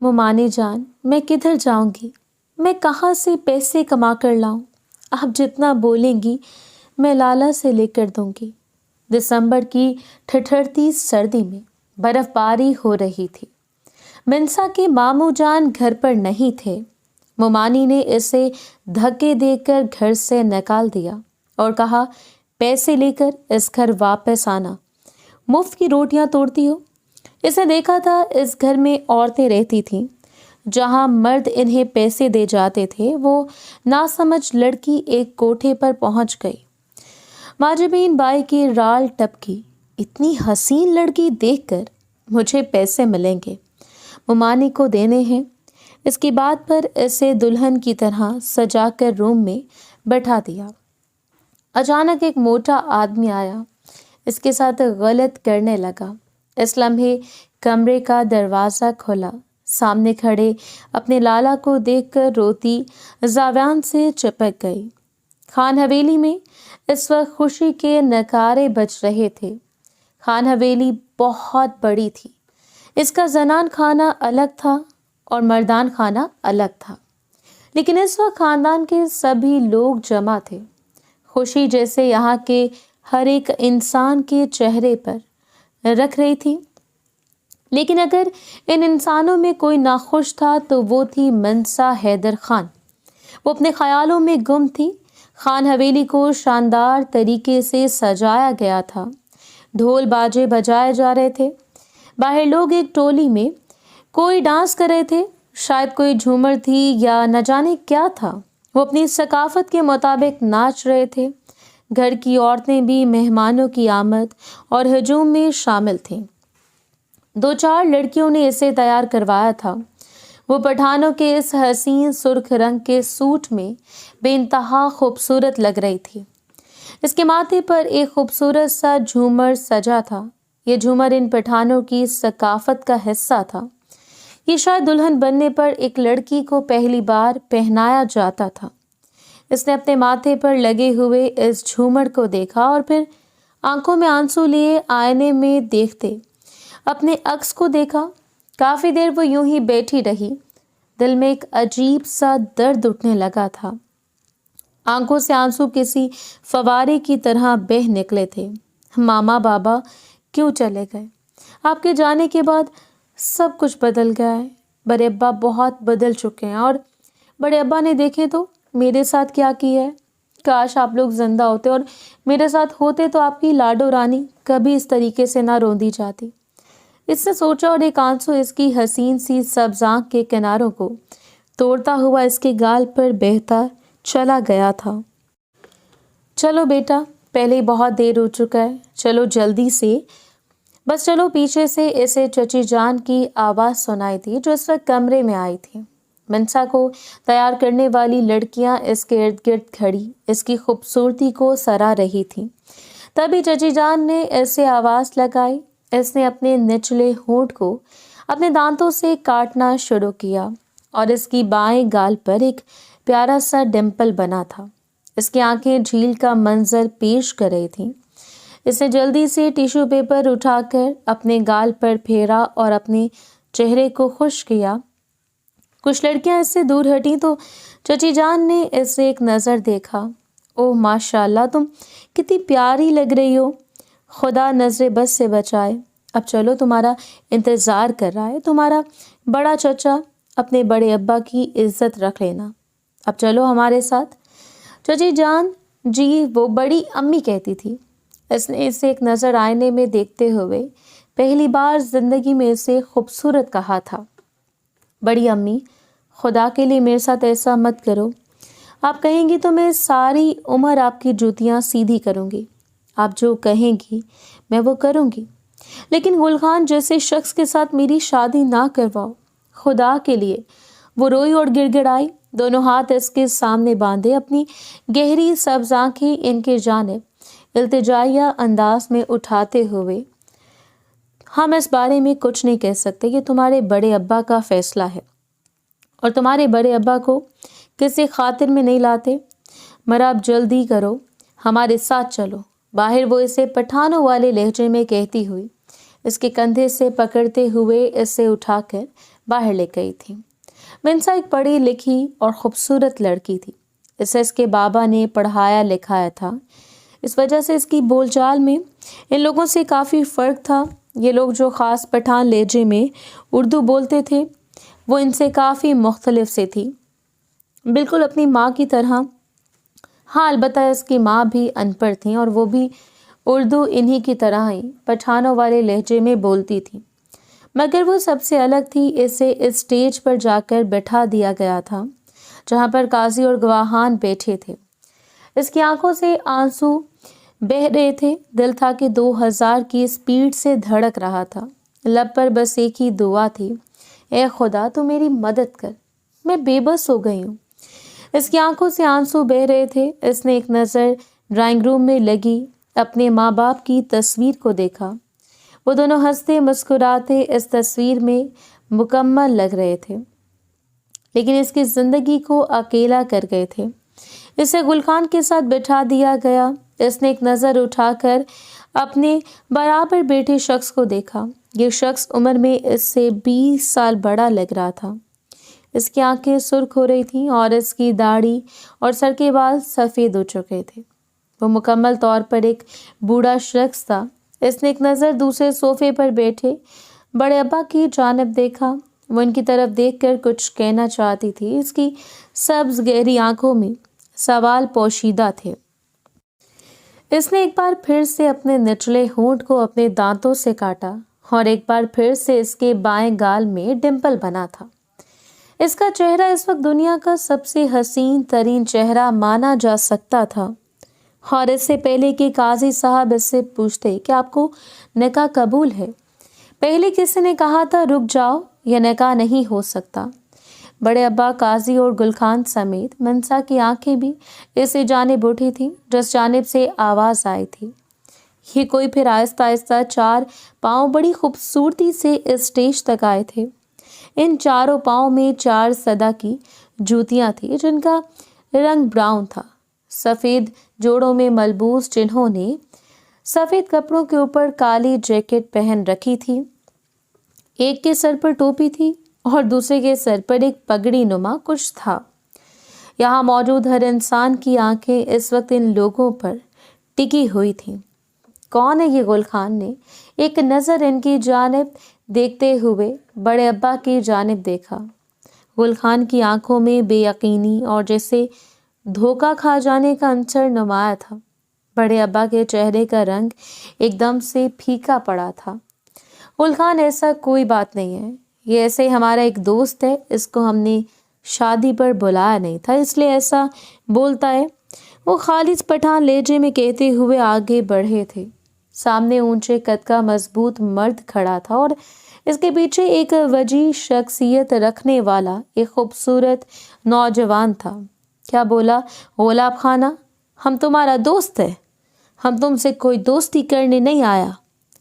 मुमानी जान, मैं किधर जाऊंगी? मैं कहाँ से पैसे कमा कर लाऊं? आप जितना बोलेंगी मैं लाला से लेकर दूंगी। दिसंबर की ठिठुरती सर्दी में बर्फबारी हो रही थी। मिंसा के मामू जान घर पर नहीं थे। मुमानी ने इसे धक्के देकर घर से निकाल दिया और कहा, पैसे लेकर इस घर वापस आना, मुफ्त की रोटियां तोड़ती हो। इसे देखा था इस घर में औरतें रहती थीं, जहां मर्द इन्हें पैसे दे जाते थे। वो नासमझ लड़की एक कोठे पर पहुंच गई। माजबीन बाई की राल टपकी, इतनी हसीन लड़की देखकर मुझे पैसे मिलेंगे, मुमानी को देने हैं। इसकी बात पर इसे दुल्हन की तरह सजाकर रूम में बैठा दिया। अचानक एक मोटा आदमी आया, इसके साथ गलत करने लगा। इस लम्हे कमरे का दरवाज़ा खुला। सामने खड़े अपने लाला को देखकर रोती जाव्यान से चिपक गई। खान हवेली में इस वक्त खुशी के नकारे बज रहे थे। खान हवेली बहुत बड़ी थी। इसका जनान खाना अलग था और मर्दान खाना अलग था, लेकिन इस वक्त खानदान के सभी लोग जमा थे। खुशी जैसे यहाँ के हर एक इंसान के चेहरे पर रख रही थी। लेकिन अगर इन इंसानों में कोई नाखुश था तो वो थी मंसा हैदर खान। वो अपने ख्यालों में गुम थी। खान हवेली को शानदार तरीके से सजाया गया था। ढोल बाजे बजाए जा रहे थे। बाहर लोग एक टोली में कोई डांस कर रहे थे, शायद कोई झूमर थी या न जाने क्या था। वो अपनी सकाफत के मुताबिक नाच रहे थे। घर की औरतें भी मेहमानों की आमद और हजूम में शामिल थीं। 2-4 लड़कियों ने इसे तैयार करवाया था। वो पठानों के इस हसीन सुर्ख रंग के सूट में बेइंतहा खूबसूरत लग रही थी। इसके माथे पर एक खूबसूरत सा झूमर सजा था। ये झूमर इन पठानों की सकाफत का हिस्सा था। ये शायद दुल्हन बनने पर एक लड़की को पहली बार पहनाया जाता था। इसने अपने माथे पर लगे हुए इस झूमर को देखा और फिर आंखों में आंसू लिए आईने में देखते अपने अक्स को देखा। काफी देर वो यूं ही बैठी रही। दिल में एक अजीब सा दर्द उठने लगा था। आंखों से आंसू किसी फवारे की तरह बह निकले थे। मामा बाबा क्यों चले गए? आपके जाने के बाद सब कुछ बदल गया है। बड़े अब्बा बहुत बदल चुके हैं और बड़े अब्बा ने देखे तो मेरे साथ क्या किया है। काश आप लोग जिंदा होते और मेरे साथ होते तो आपकी लाडो रानी कभी इस तरीके से ना रोंदी जाती। इसने सोचा और एक आंसू इसकी हसीन सी सब्ज आंख के किनारों को तोड़ता हुआ इसके गाल पर बहता चला गया था। चलो बेटा, पहले ही बहुत देर हो चुका है, चलो जल्दी से, बस चलो। पीछे से इसे चची जान की आवाज़ सुनाई थी जो इस वक्त कमरे में आई थी। मंसा को तैयार करने वाली लड़कियां इसके इर्द गिर्द खड़ी इसकी खूबसूरती को सराह रही थीं। तभी चची जान ने ऐसे आवाज़ लगाई। इसने अपने निचले होंठ को अपने दांतों से काटना शुरू किया और इसकी बाएं गाल पर एक प्यारा सा डिम्पल बना था। इसकी आंखें झील का मंजर पेश कर रही थीं। इसने जल्दी से टिश्यू पेपर उठाकर अपने गाल पर फेरा और अपने चेहरे को खुश किया। कुछ लड़कियां इससे दूर हटी तो चची जान ने इसे एक नज़र देखा। ओह माशाल्लाह, तुम कितनी प्यारी लग रही हो। खुदा नजरे बस से बचाए। अब चलो, तुम्हारा इंतज़ार कर रहा है तुम्हारा बड़ा चचा। अपने बड़े अब्बा की इज्जत रख लेना। अब चलो हमारे साथ। चची जान जी वो बड़ी अम्मी कहती थी। इसने इसे एक नज़र आईने में देखते हुए पहली बार जिंदगी में इसे खूबसूरत कहा था। बड़ी अम्मी, खुदा के लिए मेरे साथ ऐसा मत करो। आप कहेंगी तो मैं सारी उम्र आपकी जूतियां सीधी करूंगी। आप जो कहेंगी मैं वो करूंगी, लेकिन गुलखान जैसे शख्स के साथ मेरी शादी ना करवाओ, खुदा के लिए। वो रोई और गिड़गिड़ाई। दोनों हाथ इसके सामने बांधे, अपनी गहरी सब्ज आंखें इनके जानिब इल्तिजाइया अंदाज में उठाते हुए, हम इस बारे में कुछ नहीं कह सकते, ये तुम्हारे बड़े अब्बा का फैसला है और तुम्हारे बड़े अब्बा को किसी खातिर में नहीं लाते। मगर आप जल्दी करो, हमारे साथ चलो। बाहर वो इसे पठानों वाले लहजे में कहती हुई इसके कंधे से पकड़ते हुए इसे उठाकर باہر لے گئی تھی۔ منسا ایک پڑھی لکھی اور خوبصورت لڑکی تھی۔ اسے اس کے بابا نے پڑھایا لکھایا تھا، اس وجہ سے اس کی بول چال میں ان لوگوں سے کافی فرق تھا۔ یہ لوگ جو خاص پٹھان لہجے میں اردو بولتے تھے وہ ان سے کافی مختلف سے تھی، بالکل اپنی ماں کی طرح۔ ہاں البتہ اس کی ماں بھی ان پڑھ تھیں اور وہ بھی اردو انہی کی طرح ہی پٹھانوں والے لہجے میں بولتی تھی، مگر وہ سب سے الگ تھی۔ اسے اس اسٹیج پر جا کر بٹھا دیا گیا تھا جہاں پر قاضی اور گواہان بیٹھے تھے۔ اس کی آنکھوں سے آنسو بہہ رہے تھے، دل تھا کہ 2000 کی سپیڈ سے دھڑک رہا تھا، لب پر بس ایک ہی دعا تھی، اے خدا تو میری مدد کر، میں بے بس ہو گئی ہوں۔ اس کی آنکھوں سے آنسو بہہ رہے تھے۔ اس نے ایک نظر ڈرائنگ روم میں لگی اپنے ماں باپ کی تصویر کو دیکھا۔ وہ دونوں ہنستے مسکراتے اس تصویر میں مکمل لگ رہے تھے، لیکن اس کی زندگی کو اکیلا کر گئے تھے۔ اسے گل خان کے ساتھ بٹھا دیا گیا۔ اس نے ایک نظر اٹھا کر اپنے برابر بیٹھے شخص کو دیکھا۔ یہ شخص عمر میں اس سے 20 سال بڑا لگ رہا تھا۔ اس کی آنکھیں سرخ ہو رہی تھیں اور اس کی داڑھی اور سر کے بال سفید ہو چکے تھے۔ وہ مکمل طور پر ایک بوڑھا شخص تھا۔ اس نے ایک نظر دوسرے صوفے پر بیٹھے بڑے ابا کی جانب دیکھا۔ وہ ان کی طرف دیکھ کر کچھ کہنا چاہتی تھی۔ اس کی سبز گہری آنکھوں میں سوال پوشیدہ تھے۔ اس نے ایک بار پھر سے اپنے نچلے ہونٹ کو اپنے دانتوں سے کاٹا اور ایک بار پھر سے اس کے بائیں گال میں ڈمپل بنا تھا۔ اس کا چہرہ اس وقت دنیا کا سب سے حسین ترین چہرہ مانا جا سکتا تھا، اور اس سے پہلے کہ قاضی صاحب اس سے پوچھتے کہ آپ کو نکاح قبول ہے، پہلے کسی نے کہا تھا رک جاؤ، یہ نکاح نہیں ہو سکتا۔ بڑے ابا، قاضی اور گل خان سمیت منسا کی آنکھیں بھی اسی جانب اٹھی تھیں جس جانب سے آواز آئی تھی۔ یہ کوئی پھر آہستہ آہستہ 4 پاؤں بڑی خوبصورتی سے اس اسٹیج تک آئے تھے۔ ان چاروں پاؤں میں 4 صدا کی جوتیاں تھیں جن کا رنگ براؤن تھا۔ سفید جوڑوں میں ملبوس جنہوں نے سفید کپڑوں کے اوپر کالی جیکٹ پہن رکھی تھی۔ ایک کے سر پر ٹوپی تھی اور دوسرے کے سر پر ایک پگڑی نما کچھ تھا۔ یہاں موجود ہر انسان کی آنکھیں اس وقت ان لوگوں پر ٹکی ہوئی تھیں۔ کون ہے یہ؟ گل خان نے ایک نظر ان کی جانب دیکھتے ہوئے بڑے ابا کی جانب دیکھا۔ گل خان کی آنکھوں میں بے یقینی اور جیسے دھوکہ کھا جانے کا عنصر نمایاں تھا۔ بڑے ابا کے چہرے کا رنگ ایک دم سے پھیکا پڑا تھا۔ گل خان ایسا کوئی بات نہیں ہے، یہ ایسے ہمارا ایک دوست ہے، اس کو ہم نے شادی پر بلایا نہیں تھا اس لیے ایسا بولتا ہے، وہ خالص پٹھان لہجے میں کہتے ہوئے آگے بڑھے تھے۔ سامنے اونچے قد کا مضبوط مرد کھڑا تھا اور اس کے پیچھے ایک وجیح شخصیت رکھنے والا ایک خوبصورت نوجوان تھا۔ کیا بولا؟ غلاب خانہ، ہم تمہارا دوست ہے، ہم تم سے کوئی دوستی کرنے نہیں آیا،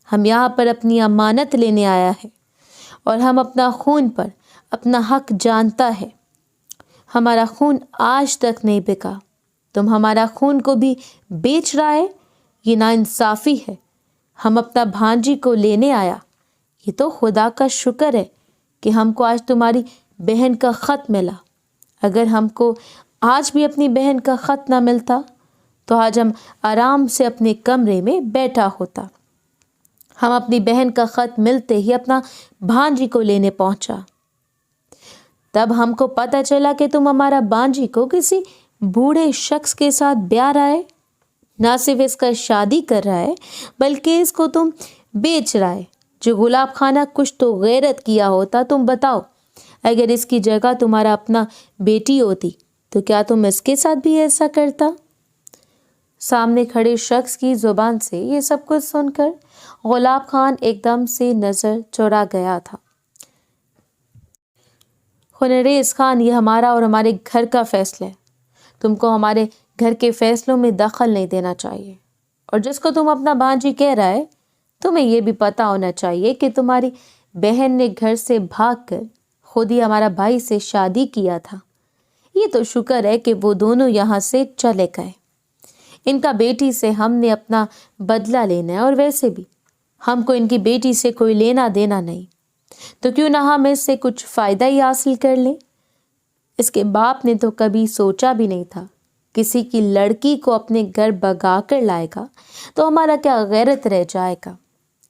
ہم یہاں پر اپنی امانت لینے آیا ہے اور ہم اپنا خون پر اپنا حق جانتا ہے۔ ہمارا خون آج تک نہیں بکا، تم ہمارا خون کو بھی بیچ رہا ہے، یہ ناانصافی ہے۔ ہم اپنا بھانجی کو لینے آیا، یہ تو خدا کا شکر ہے کہ ہم کو آج تمہاری بہن کا خط ملا۔ اگر ہم کو آج بھی اپنی بہن کا خط نہ ملتا تو آج ہم آرام سے اپنے کمرے میں بیٹھا ہوتا۔ ہم اپنی بہن کا خط ملتے ہی اپنا بھانجی کو لینے پہنچا۔ تب ہم کو پتہ چلا کہ تم ہمارا بھانجی کو کسی بوڑھے شخص کے ساتھ بیاہ رہا ہے، نہ صرف اس کا شادی کر رہا ہے بلکہ اس کو تم بیچ رہا ہے۔ جو غلاب خانہ کچھ تو غیرت کیا ہوتا، تم بتاؤ، اگر اس کی جگہ تمہارا اپنا بیٹی ہوتی تو کیا تم اس کے ساتھ بھی ایسا کرتا؟ سامنے کھڑے شخص کی زبان سے یہ سب کچھ سن کر غلاب خان ایک دم سے نظر چرا گیا تھا۔ خنریز خان، یہ ہمارا اور ہمارے گھر کا فیصلہ ہے، تم کو ہمارے گھر کے فیصلوں میں دخل نہیں دینا چاہیے، اور جس کو تم اپنا بھانجی کہہ رہا ہے، تمہیں یہ بھی پتہ ہونا چاہیے کہ تمہاری بہن نے گھر سے بھاگ کر خود ہی ہمارا بھائی سے شادی کیا تھا۔ یہ تو شکر ہے کہ وہ دونوں یہاں سے چلے گئے، ان کا بیٹی سے ہم نے اپنا بدلہ لینا ہے، اور ویسے بھی ہم کو ان کی بیٹی سے کوئی لینا دینا نہیں۔ تو کیوں نہ ہم اس سے کچھ فائدہ ہی حاصل کر لیں۔ اس کے باپ نے تو کبھی سوچا بھی نہیں تھا کسی کی لڑکی کو اپنے گھر بگا کر لائے گا تو ہمارا کیا غیرت رہ جائے گا۔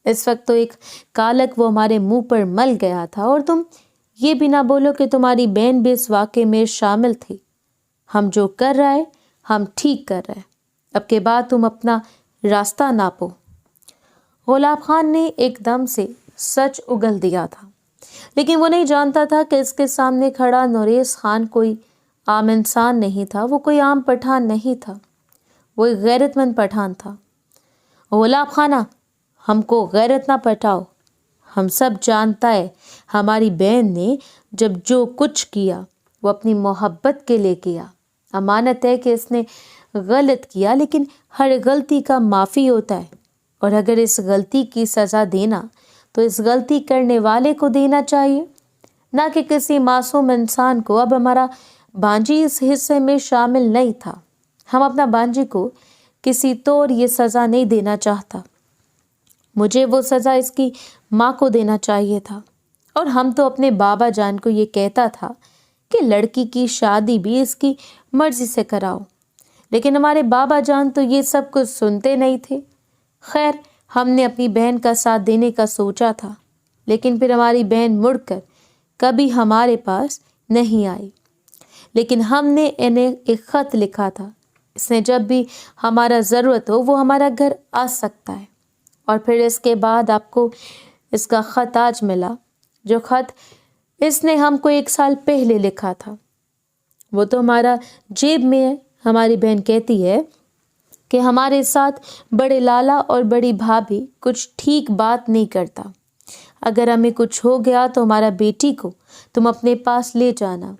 اس وقت تو ایک کالک وہ ہمارے منہ پر مل گیا تھا، اور تم یہ بھی نہ بولو کہ تمہاری بہن بھی اس واقعے میں شامل تھی۔ ہم جو کر رہے ہم ٹھیک کر رہے، اب کے بعد تم اپنا راستہ ناپو۔ غلام خان نے ایک دم سے سچ اگل دیا تھا، لیکن وہ نہیں جانتا تھا کہ اس کے سامنے کھڑا نوریز خان کوئی عام انسان نہیں تھا، وہ کوئی عام پٹھان نہیں تھا، وہ ایک غیرت مند پٹھان تھا۔ غلام خانہ، ہم کو غیرت نہ پٹھاؤ، ہم سب جانتا ہے ہماری بہن نے جب جو کچھ کیا وہ اپنی محبت کے لیے کیا۔ امانت ہے کہ اس نے غلط کیا، لیکن ہر غلطی کا معافی ہوتا ہے، اور اگر اس غلطی کی سزا دینا تو اس غلطی کرنے والے کو دینا چاہیے، نہ کہ کسی معصوم انسان کو۔ اب ہمارا بانجی اس حصے میں شامل نہیں تھا، ہم اپنا بانجی کو کسی طور یہ سزا نہیں دینا چاہتا، مجھے وہ سزا اس کی ماں کو دینا چاہیے تھا، اور ہم تو اپنے بابا جان کو یہ کہتا تھا کہ لڑکی کی شادی بھی اس کی مرضی سے کراؤ، لیکن ہمارے بابا جان تو یہ سب کچھ سنتے نہیں تھے۔ خیر، ہم نے اپنی بہن کا ساتھ دینے کا سوچا تھا، لیکن پھر ہماری بہن مڑ کر کبھی ہمارے پاس نہیں آئی، لیکن ہم نے انہیں ایک خط لکھا تھا، اس نے جب بھی ہمارا ضرورت ہو وہ ہمارا گھر آ سکتا ہے۔ اور پھر اس کے بعد آپ کو اس کا خط آج ملا، جو خط اس نے ہم کو 1 سال پہلے لکھا تھا، وہ تو ہمارا جیب میں ہے۔ ہماری بہن کہتی ہے کہ ہمارے ساتھ بڑے لالا اور بڑی بھابھی کچھ ٹھیک بات نہیں کرتا، اگر ہمیں کچھ ہو گیا تو ہمارا بیٹی کو تم اپنے پاس لے جانا،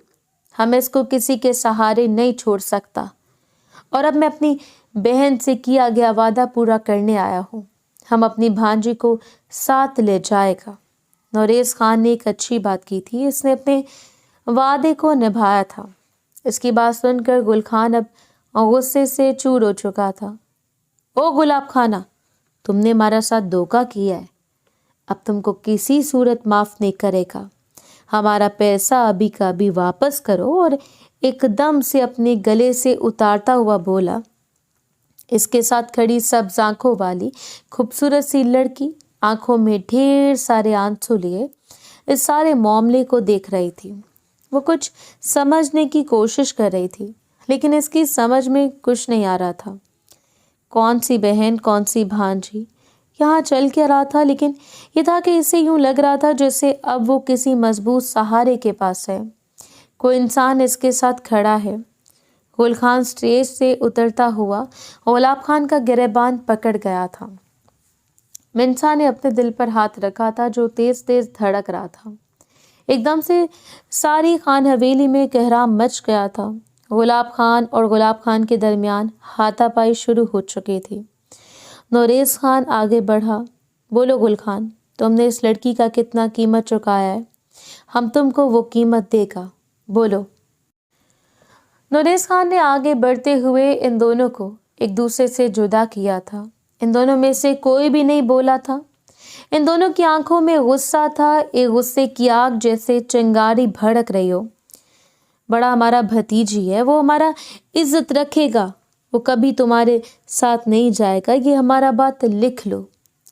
ہم اس کو کسی کے سہارے نہیں چھوڑ سکتا۔ اور اب میں اپنی بہن سے کیا گیا وعدہ پورا کرنے آیا ہوں، ہم اپنی بھانجی کو ساتھ لے جائے گا۔ نوریز خان نے ایک اچھی بات کی تھی، اس نے اپنے وعدے کو نبھایا تھا۔ اس کی بات سن کر گل خان اب غصے سے چور ہو چکا تھا۔ او گلاب خانہ، تم نے ہمارا ساتھ دھوکہ کیا ہے، اب تم کو کسی صورت معاف نہیں کرے گا، ہمارا پیسہ ابھی کا ابھی واپس کرو۔ اور ایک دم سے اپنے گلے سے اتارتا ہوا بولا۔ اس کے ساتھ کھڑی سبز آنکھوں والی خوبصورت سی لڑکی آنکھوں میں ڈھیر سارے آنسو لیے اس سارے معاملے کو دیکھ رہی تھی۔ وہ کچھ سمجھنے کی کوشش کر رہی تھی، لیکن اس کی سمجھ میں کچھ نہیں آ رہا تھا، کون سی بہن کون سی بھانجی، یہاں چل کے رہا تھا، لیکن یہ تھا کہ اسے یوں لگ رہا تھا جیسے اب وہ کسی مضبوط سہارے کے پاس ہے، کوئی انسان اس کے ساتھ کھڑا ہے۔ گل خان اسٹیج سے اترتا ہوا غلام خان کا گریبان پکڑ گیا تھا۔ منسا نے اپنے دل پر ہاتھ رکھا تھا جو تیز تیز دھڑک رہا تھا۔ ایک دم سے ساری خان حویلی میں کہرام مچ گیا تھا۔ غلام خان اور غلام خان کے درمیان ہاتھا پائی شروع ہو چکی تھی۔ نوریز خان آگے بڑھا۔ بولو گل خان، تم نے اس لڑکی کا کتنا قیمت چکایا ہے؟ ہم تم کو وہ قیمت دے گا، بولو۔ نوریز خان نے آگے بڑھتے ہوئے ان دونوں کو ایک دوسرے سے جدا کیا تھا۔ ان دونوں میں سے کوئی بھی نہیں بولا تھا۔ ان دونوں کی آنکھوں میں غصہ تھا، ایک غصے کی آگ جیسے چنگاری بھڑک رہی ہو۔ بڑا ہمارا بھتیجی ہے، وہ ہمارا عزت رکھے گا، وہ کبھی تمہارے ساتھ نہیں جائے گا، یہ ہمارا بات لکھ لو۔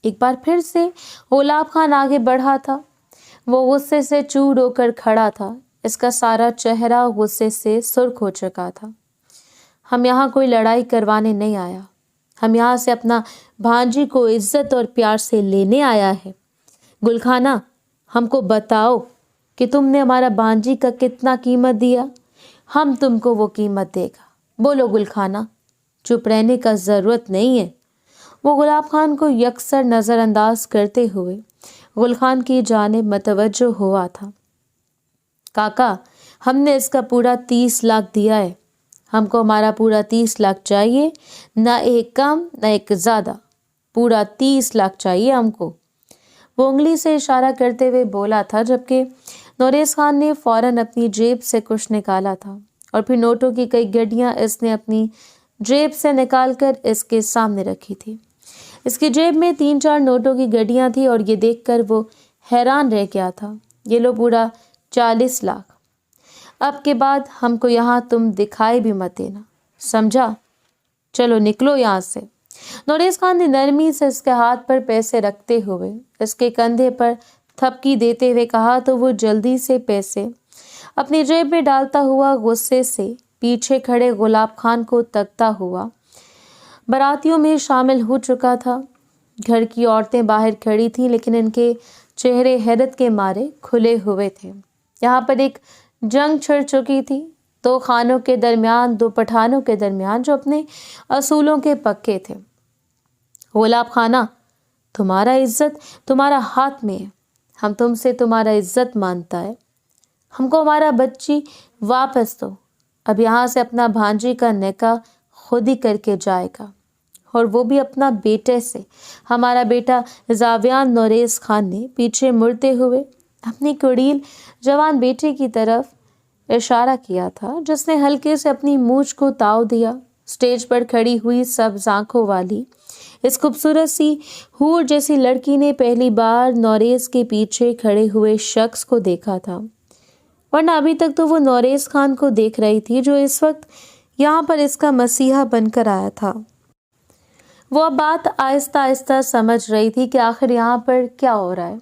ایک بار پھر سے غلام خان آگے بڑھا تھا۔ وہ غصے سے چور ہو کر کھڑا تھا، اس کا سارا چہرہ غصے سے سرخ ہو چکا تھا۔ ہم یہاں کوئی لڑائی کروانے نہیں آیا، ہم یہاں سے اپنا بھانجی کو عزت اور پیار سے لینے آیا ہے۔ گل خانہ، ہم کو بتاؤ کہ تم نے ہمارا بھانجی کا کتنا قیمت دیا، ہم تم کو وہ قیمت دے گا، بولو گل خانہ۔ چپ رہنے کا ضرورت نہیں ہے۔ وہ غلام خان کو یکسر نظر انداز کرتے ہوئے گل خان کی جانب متوجہ ہوا تھا۔ کاکا، ہم نے اس کا پورا 30 لاکھ دیا ہے، ہم کو ہمارا پورا 30 لاکھ چاہیے، نہ ایک کم نہ ایک زیادہ، پورا 30 لاکھ چاہیے ہم کو۔ وہ انگلی سے اشارہ کرتے ہوئے بولا تھا، جبکہ نوریز خان نے فوراً اپنی جیب سے کچھ نکالا تھا، اور پھر نوٹوں کی کئی گڈیاں اس نے اپنی جیب سے نکال کر اس کے سامنے رکھی تھی۔ اس کی جیب میں 3-4 نوٹوں کی گڈیاں تھیں، اور یہ دیکھ کر وہ حیران رہ گیا تھا۔ یہ لو پورا 40 لاکھ۔ اب کے بعد ہم کو یہاں تم دکھائی بھی مت دینا، سمجھا؟ چلو نکلو یہاں سے۔ نوریز خان نے نرمی سے اس کے ہاتھ پر پیسے رکھتے ہوئے اس کے کندھے پر تھپکی دیتے ہوئے کہا تو وہ جلدی سے پیسے اپنی جیب میں ڈالتا ہوا غصے سے پیچھے کھڑے گلاب خان کو تکتا ہوا براتیوں میں شامل ہو چکا تھا۔ گھر کی عورتیں باہر کھڑی تھیں لیکن ان کے چہرے حیرت کے مارے کھلے ہوئے تھے۔ یہاں پر ایک جنگ چھڑ چکی تھی، دو خانوں کے درمیان، دو پٹھانوں کے درمیان جو اپنے اصولوں کے پکے تھے۔ گلاب خانہ، تمہارا عزت تمہارا ہاتھ میں ہے، ہم تم سے تمہارا عزت مانتا ہے، ہم کو ہمارا بچی واپس دو۔ اب یہاں سے اپنا بھانجی کا نکاح خود ہی کر کے جائے گا، اور وہ بھی اپنا بیٹے سے۔ ہمارا بیٹا زاویان نوریز خان نے پیچھے مڑتے ہوئے اپنی کڑیل جوان بیٹے کی طرف اشارہ کیا تھا جس نے ہلکے سے اپنی مونچھ کو تاؤ دیا۔ اسٹیج پر کھڑی ہوئی سبز آنکھوں والی اس خوبصورت سی حور جیسی لڑکی نے پہلی بار نوریز کے پیچھے کھڑے ہوئے شخص کو دیکھا تھا، ورنہ ابھی تک تو وہ نوریز خان کو دیکھ رہی تھی جو اس وقت یہاں پر اس کا مسیحا بن کر آیا تھا۔ وہ اب بات آہستہ آہستہ سمجھ رہی تھی کہ آخر یہاں پر کیا ہو رہا ہے۔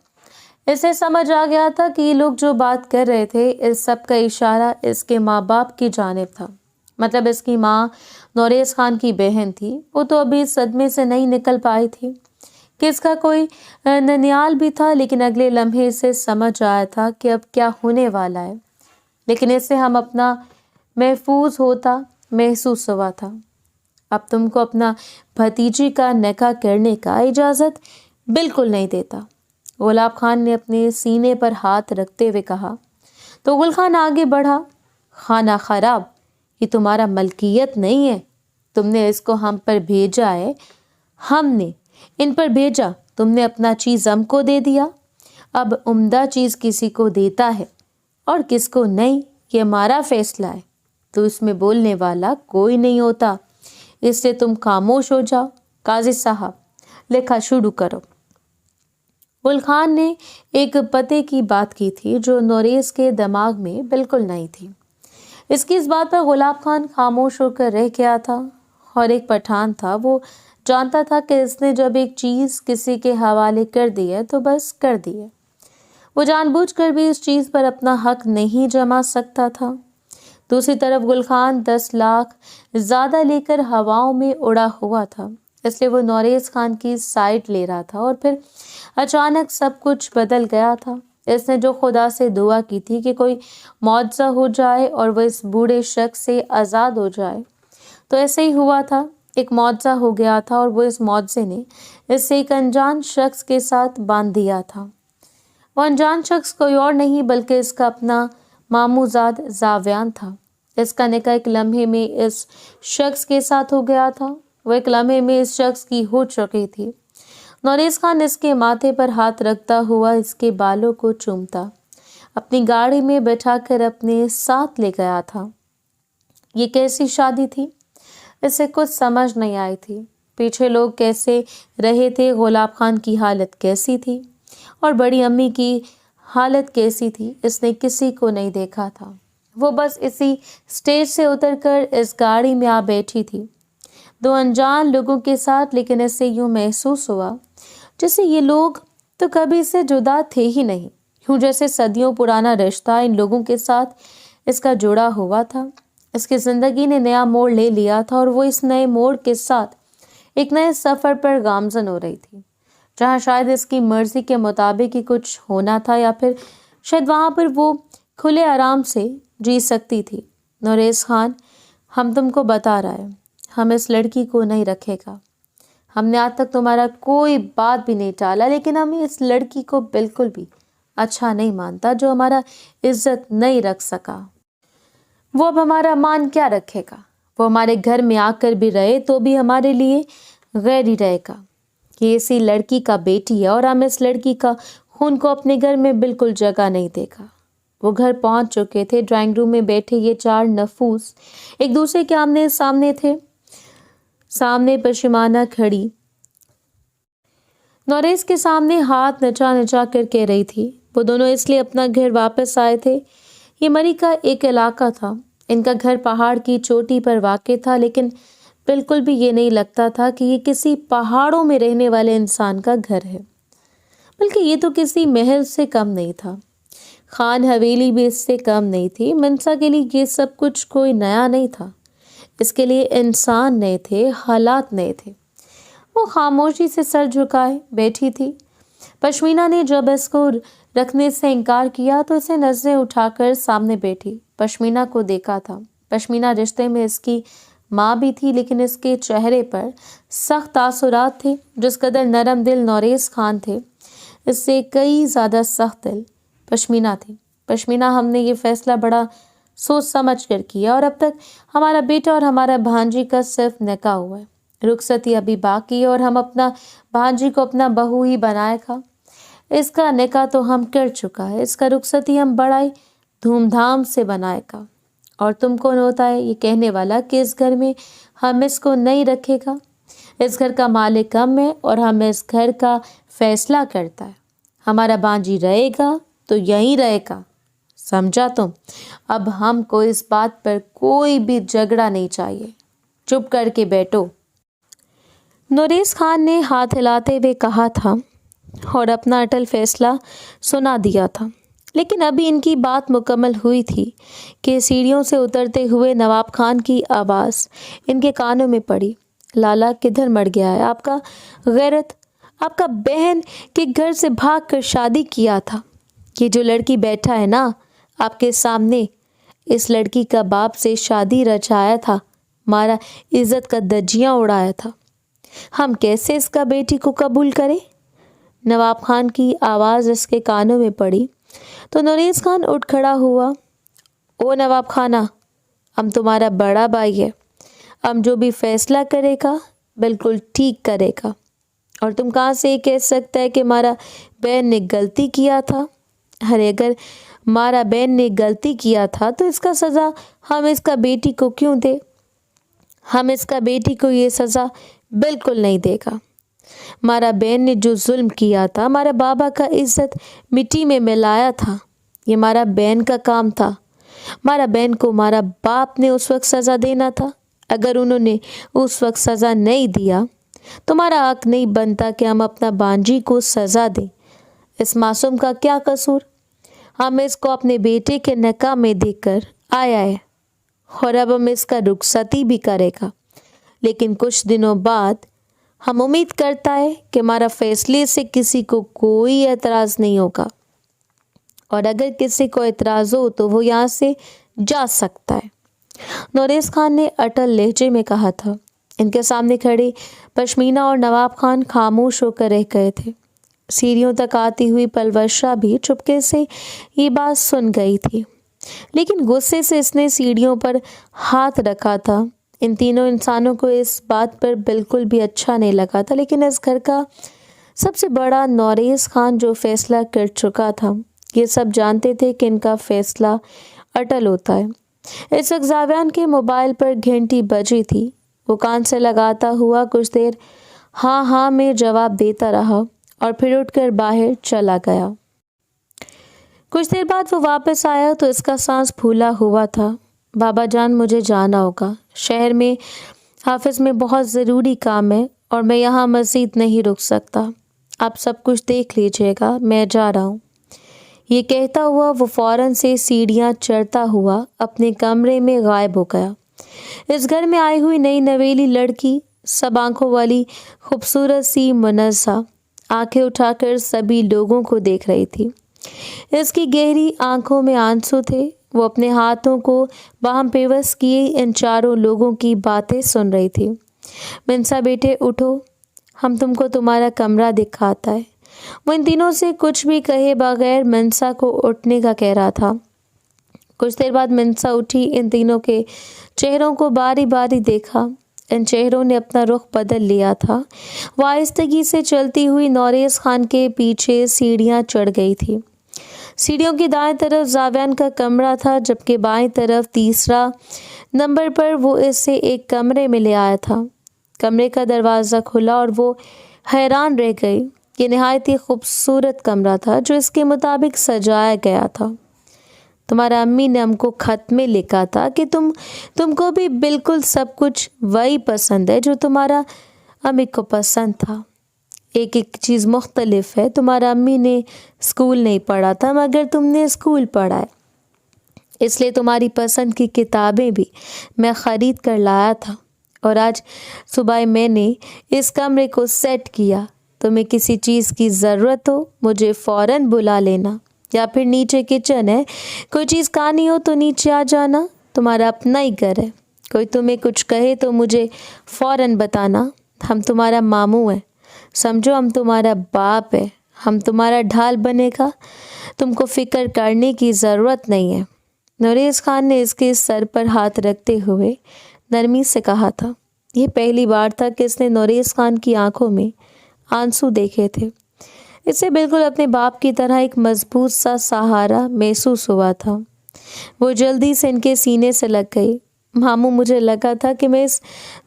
اسے سمجھ آ گیا تھا کہ یہ لوگ جو بات کر رہے تھے اس سب کا اشارہ اس کے ماں باپ کی جانب تھا۔ مطلب اس کی ماں نوریز خان کی بہن تھی، وہ تو ابھی صدمے سے نہیں نکل پائی تھی کہ اس کا کوئی ننیال بھی تھا، لیکن اگلے لمحے اسے سمجھ آیا تھا کہ اب کیا ہونے والا ہے۔ لیکن اس سے ہم اپنا محفوظ ہوتا محسوس ہوا تھا۔ اب تم کو اپنا بھتیجی کا نکاح کرنے کا اجازت بالکل نہیں دیتا، گلاب خان نے اپنے سینے پر ہاتھ رکھتے ہوئے کہا۔ تو گل خان آگے بڑھا۔ خانہ خراب، یہ تمہارا ملکیت نہیں ہے، تم نے اس کو ہم پر بھیجا ہے، ہم نے ان پر بھیجا، تم نے اپنا چیز ہم کو دے دیا۔ اب عمدہ چیز کسی کو دیتا ہے اور کس کو نہیں، یہ ہمارا فیصلہ ہے، تو اس میں بولنے والا کوئی نہیں ہوتا، اس سے تم خاموش ہو جاؤ۔ قاضی صاحب لکھا شروع کرو۔ گل خان نے ایک پتے کی بات کی تھی جو نوریز کے دماغ میں بالکل نہیں تھی۔ اس کی اس بات پر گلاب خان خاموش ہو کر رہ گیا تھا، اور ایک پٹھان تھا، وہ جانتا تھا کہ اس نے جب ایک چیز کسی کے حوالے کر دی ہے تو بس کر دی ہے، وہ جان بوجھ کر بھی اس چیز پر اپنا حق نہیں جما سکتا تھا۔ دوسری طرف گل خان 10 لاکھ زیادہ لے کر ہواؤں میں اڑا ہوا تھا، اس لیے وہ نوریز خان کی سائڈ لے رہا تھا، اور پھر اچانک سب کچھ بدل گیا تھا۔ اس نے جو خدا سے دعا کی تھی کہ کوئی معجزہ ہو جائے اور وہ اس بوڑھے شخص سے آزاد ہو جائے، تو ایسے ہی ہوا تھا، ایک معجزہ ہو گیا تھا، اور وہ اس معجزے نے اس سے ایک انجان شخص کے ساتھ باندھ دیا تھا۔ وہ انجان شخص کوئی اور نہیں بلکہ اس کا اپنا ماموزاد زاویان تھا۔ اس کا نکاح ایک لمحے میں اس شخص کے ساتھ ہو گیا تھا، وہ ایک لمحے میں اس شخص کی ہو چکی تھی۔ نوریز خان اس کے ماتھے پر ہاتھ رکھتا ہوا اس کے بالوں کو چومتا اپنی گاڑی میں بٹھا کر اپنے ساتھ لے گیا تھا۔ یہ کیسی شادی تھی؟ اسے کچھ سمجھ نہیں آئی تھی۔ پیچھے لوگ کیسے رہے تھے، گلاب خان کی حالت کیسی تھی اور بڑی امی کی حالت کیسی تھی، اس نے کسی کو نہیں دیکھا تھا۔ وہ بس اسی اسٹیج سے اتر کر اس گاڑی میں آ بیٹھی تھی، دو انجان لوگوں کے ساتھ، لیکن اسے یوں محسوس ہوا جیسے یہ لوگ تو کبھی سے جدا تھے ہی نہیں، یوں جیسے صدیوں پرانا رشتہ ان لوگوں کے ساتھ اس کا جڑا ہوا تھا۔ اس کی زندگی نے نیا موڑ لے لیا تھا، اور وہ اس نئے موڑ کے ساتھ ایک نئے سفر پر گامزن ہو رہی تھی، جہاں شاید اس کی مرضی کے مطابق ہی کچھ ہونا تھا، یا پھر شاید وہاں پر وہ کھلے آرام سے جی سکتی تھی۔ نوریز خان، ہم تم کو بتا رہا ہے، ہم اس لڑکی کو نہیں رکھے گا۔ ہم نے آج تک تمہارا کوئی بات بھی نہیں ٹالا، لیکن ہمیں اس لڑکی کو بالکل بھی اچھا نہیں مانتا جو ہمارا عزت نہیں رکھ سکا۔ وہ اب ہمارا مان کیا رکھے گا؟ وہ ہمارے گھر میں آ کر بھی رہے تو بھی ہمارے لیے غیر ہی رہے گا۔ یہ اسی لڑکی کا بیٹی ہے، اور ہم اس لڑکی کا خون کو اپنے گھر میں بالکل جگہ نہیں دے گا۔ وہ گھر پہنچ چکے تھے۔ ڈرائنگ روم میں بیٹھے یہ 4 نفوس ایک دوسرے کے آمنے سامنے تھے، سامنے پشیمانہ کھڑی नौरेज़ के सामने हाथ नचा नचा कर कह रही थी, वो दोनों इसलिए अपना घर वापस आए थे। ये मरी का एक इलाका था। इनका घर पहाड़ की चोटी पर वाक़ था, लेकिन बिल्कुल भी ये नहीं लगता था कि ये किसी पहाड़ों में रहने वाले इंसान का घर है, बल्कि ये तो किसी महल से कम नहीं था। खान हवेली भी इससे कम नहीं थी। मनसा के लिए ये सब कुछ कोई नया नहीं था। इसके लिए इंसान नए थे, हालात नए थे। वो खामोशी से सर झुकाए बैठी थी। पश्मीना ने जब इसको रखने से इनकार किया तो इसे नजरें उठाकर सामने बैठी पश्मीना को देखा था। पश्मीना रिश्ते में इसकी माँ भी थी, लेकिन इसके चेहरे पर सख्त तासुरात थे। जिस कदर नरम दिल नौरेज़ खान थे, इससे कई ज़्यादा सख्त दिल पश्मीना थी। पश्मीना, हमने ये फैसला बड़ा सोच समझ कर किया और अब तक हमारा बेटा और हमारा भांजी का सिर्फ निकाह हुआ है। रुखसती अभी बाकी है और हम अपना भांजी को अपना बहू ही बनाएगा। इसका निकाह तो हम कर चुका है, इसका रुखसती हम बड़ा ही धूमधाम से बनाएगा। और तुम कौन होता है ये कहने वाला कि इस घर में हम इसको नहीं रखेगा? इस घर का मालिक हम है और हम इस घर का फैसला करता है। हमारा बांजी रहेगा तो यहीं रहेगा, समझा तुम? अब हमको इस बात पर कोई भी झगड़ा नहीं चाहिए। चुप करके बैठो। नौरेज़ खान ने हाथ हिलाते हुए कहा था और अपना अटल फैसला सुना दिया था। लेकिन अभी इनकी बात मुकम्मल हुई थी कि सीढ़ियों से उतरते हुए नवाब खान की आवाज़ इनके कानों में पड़ी। लाला, किधर मर गया है आपका गैरत? आपका बहन के घर से भाग कर शादी किया था। ये जो लड़की बैठा है ना आपके सामने, इस लड़की का बाप से शादी रचाया था, हमारा इज्जत का धज्जियाँ उड़ाया था। हम कैसे इसका बेटी को कबूल करें? नवाब खान की आवाज़ इसके कानों में पड़ी तो नौरेज़ खान उठ खड़ा हुआ। ओ नवाब खाना, हम तुम्हारा बड़ा भाई है। हम जो भी फैसला करेगा बिल्कुल ठीक करेगा। और तुम कहाँ से ये कह सकता है कि हमारा बहन ने गलती किया था? अरे अगर हमारा बहन ने गलती किया था तो इसका सज़ा हम इसका बेटी को क्यों दे? हम इसका बेटी को ये सज़ा बिल्कुल नहीं देगा। हमारा बहन ने जो जुल्म किया था, हमारा बाबा का इज्जत मिट्टी में मिलाया था, ये हमारा बहन का काम था। हमारा बहन को हमारा बाप ने उस वक्त सज़ा देना था। अगर उन्होंने उस वक्त सज़ा नहीं दिया तो हमारा हक नहीं बनता कि हम अपना बांजी को सज़ा दें। इस मासूम का क्या कसूर? हम इसको अपने बेटे के निकाह में देकर आया है और अब हम इसका रुखसती भी करेगा। लेकिन कुछ दिनों बाद हम उम्मीद करता है कि हमारा फैसले से किसी को कोई एतराज़ नहीं होगा, और अगर किसी को एतराज़ हो तो वो यहाँ से जा सकता है। नौरेज़ खान ने अटल लहजे में कहा था। इनके सामने खड़े पश्मीना और नवाब खान खामोश होकर रह गए थे। सीढ़ियों तक आती हुई पलवशा भी चुपके से ये बात सुन गई थी, लेकिन गुस्से से इसने सीढ़ियों पर हाथ रखा था। इन तीनों इंसानों को इस बात पर बिल्कुल भी अच्छा नहीं लगा था, लेकिन इस घर का सबसे बड़ा नौरेज़ खान जो फैसला कर चुका था, ये सब जानते थे कि इनका फैसला अटल होता है। इस वक्त जावियान के मोबाइल पर घंटी बजी थी। वो कान से लगाता हुआ कुछ देर हाँ हाँ में जवाब देता रहा और फिर उठकर बाहर चला गया। कुछ देर बाद वो वापस आया तो इसका सांस फूला हुआ था। बाबा जान, मुझे जाना होगा। शहर में हाफिज़ में बहुत ज़रूरी काम है और मैं यहाँ मज़ीद नहीं रुक सकता। आप सब कुछ देख लीजिएगा, मैं जा रहा हूँ। ये कहता हुआ वो फ़ौरन से सीढ़ियाँ चढ़ता हुआ अपने कमरे में गायब हो गया। इस घर में आई हुई नई नवेली लड़की, सब आंखों वाली खूबसूरत सी मुनज़्ज़ा, आंखें उठाकर सभी लोगों को देख रही थी। इसकी गहरी आंखों में आंसू थे। वो अपने हाथों को बाहम पेवस किए इन चारों लोगों की बातें सुन रही थी। मनसा बेटे उठो, हम तुमको तुम्हारा कमरा दिखाता है। वो इन तीनों से कुछ भी कहे बगैर मनसा को उठने का कह रहा था। कुछ देर बाद मनसा उठी। इन तीनों के चेहरों को बारी बारी देखा। इन चेहरों ने अपना रुख बदल लिया था। वो आहिस्तगी से चलती हुई नौरेज़ खान के पीछे सीढ़ियाँ चढ़ गई थी। सीढ़ियों की दाएं तरफ जावियान का कमरा था, जबकि बाएं तरफ तीसरा नंबर पर वो इसे एक कमरे में ले आया था। कमरे का दरवाज़ा खुला और वो हैरान रह गई। یہ نہایت ہی خوبصورت کمرہ تھا جو اس کے مطابق سجایا گیا تھا۔ تمہارا امی نے ہم کو خط میں لکھا تھا کہ تم کو بھی بالکل سب کچھ وہی پسند ہے جو تمہارا امی کو پسند تھا۔ ایک چیز مختلف ہے، تمہارا امی نے اسکول نہیں پڑھا تھا مگر تم نے اسکول پڑھا ہے، اس لیے تمہاری پسند کی کتابیں بھی میں خرید کر لایا تھا۔ اور آج صبح میں نے اس کمرے کو سیٹ کیا۔ تمہیں کسی چیز کی ضرورت ہو مجھے فوراً بلا لینا، یا پھر نیچے کچن ہے، کوئی چیز کھانی ہو تو نیچے آ جانا، تمہارا اپنا ہی گھر ہے۔ کوئی تمہیں کچھ کہے تو مجھے فوراً بتانا، ہم تمہارا ماموں ہیں، سمجھو ہم تمہارا باپ ہے، ہم تمہارا ڈھال بنے گا، تم کو فکر کرنے کی ضرورت نہیں ہے۔ نوریز خان نے اس کے سر پر ہاتھ رکھتے ہوئے نرمی سے کہا تھا۔ یہ پہلی بار تھا کہ اس نے نوریز خان کی آنکھوں میں آنسو دیکھے تھے۔ اسے بالکل اپنے باپ کی طرح ایک مضبوط سا سہارا محسوس ہوا تھا۔ وہ جلدی سے ان کے سینے سے لگ گئی۔ ماموں، مجھے لگا تھا کہ میں اس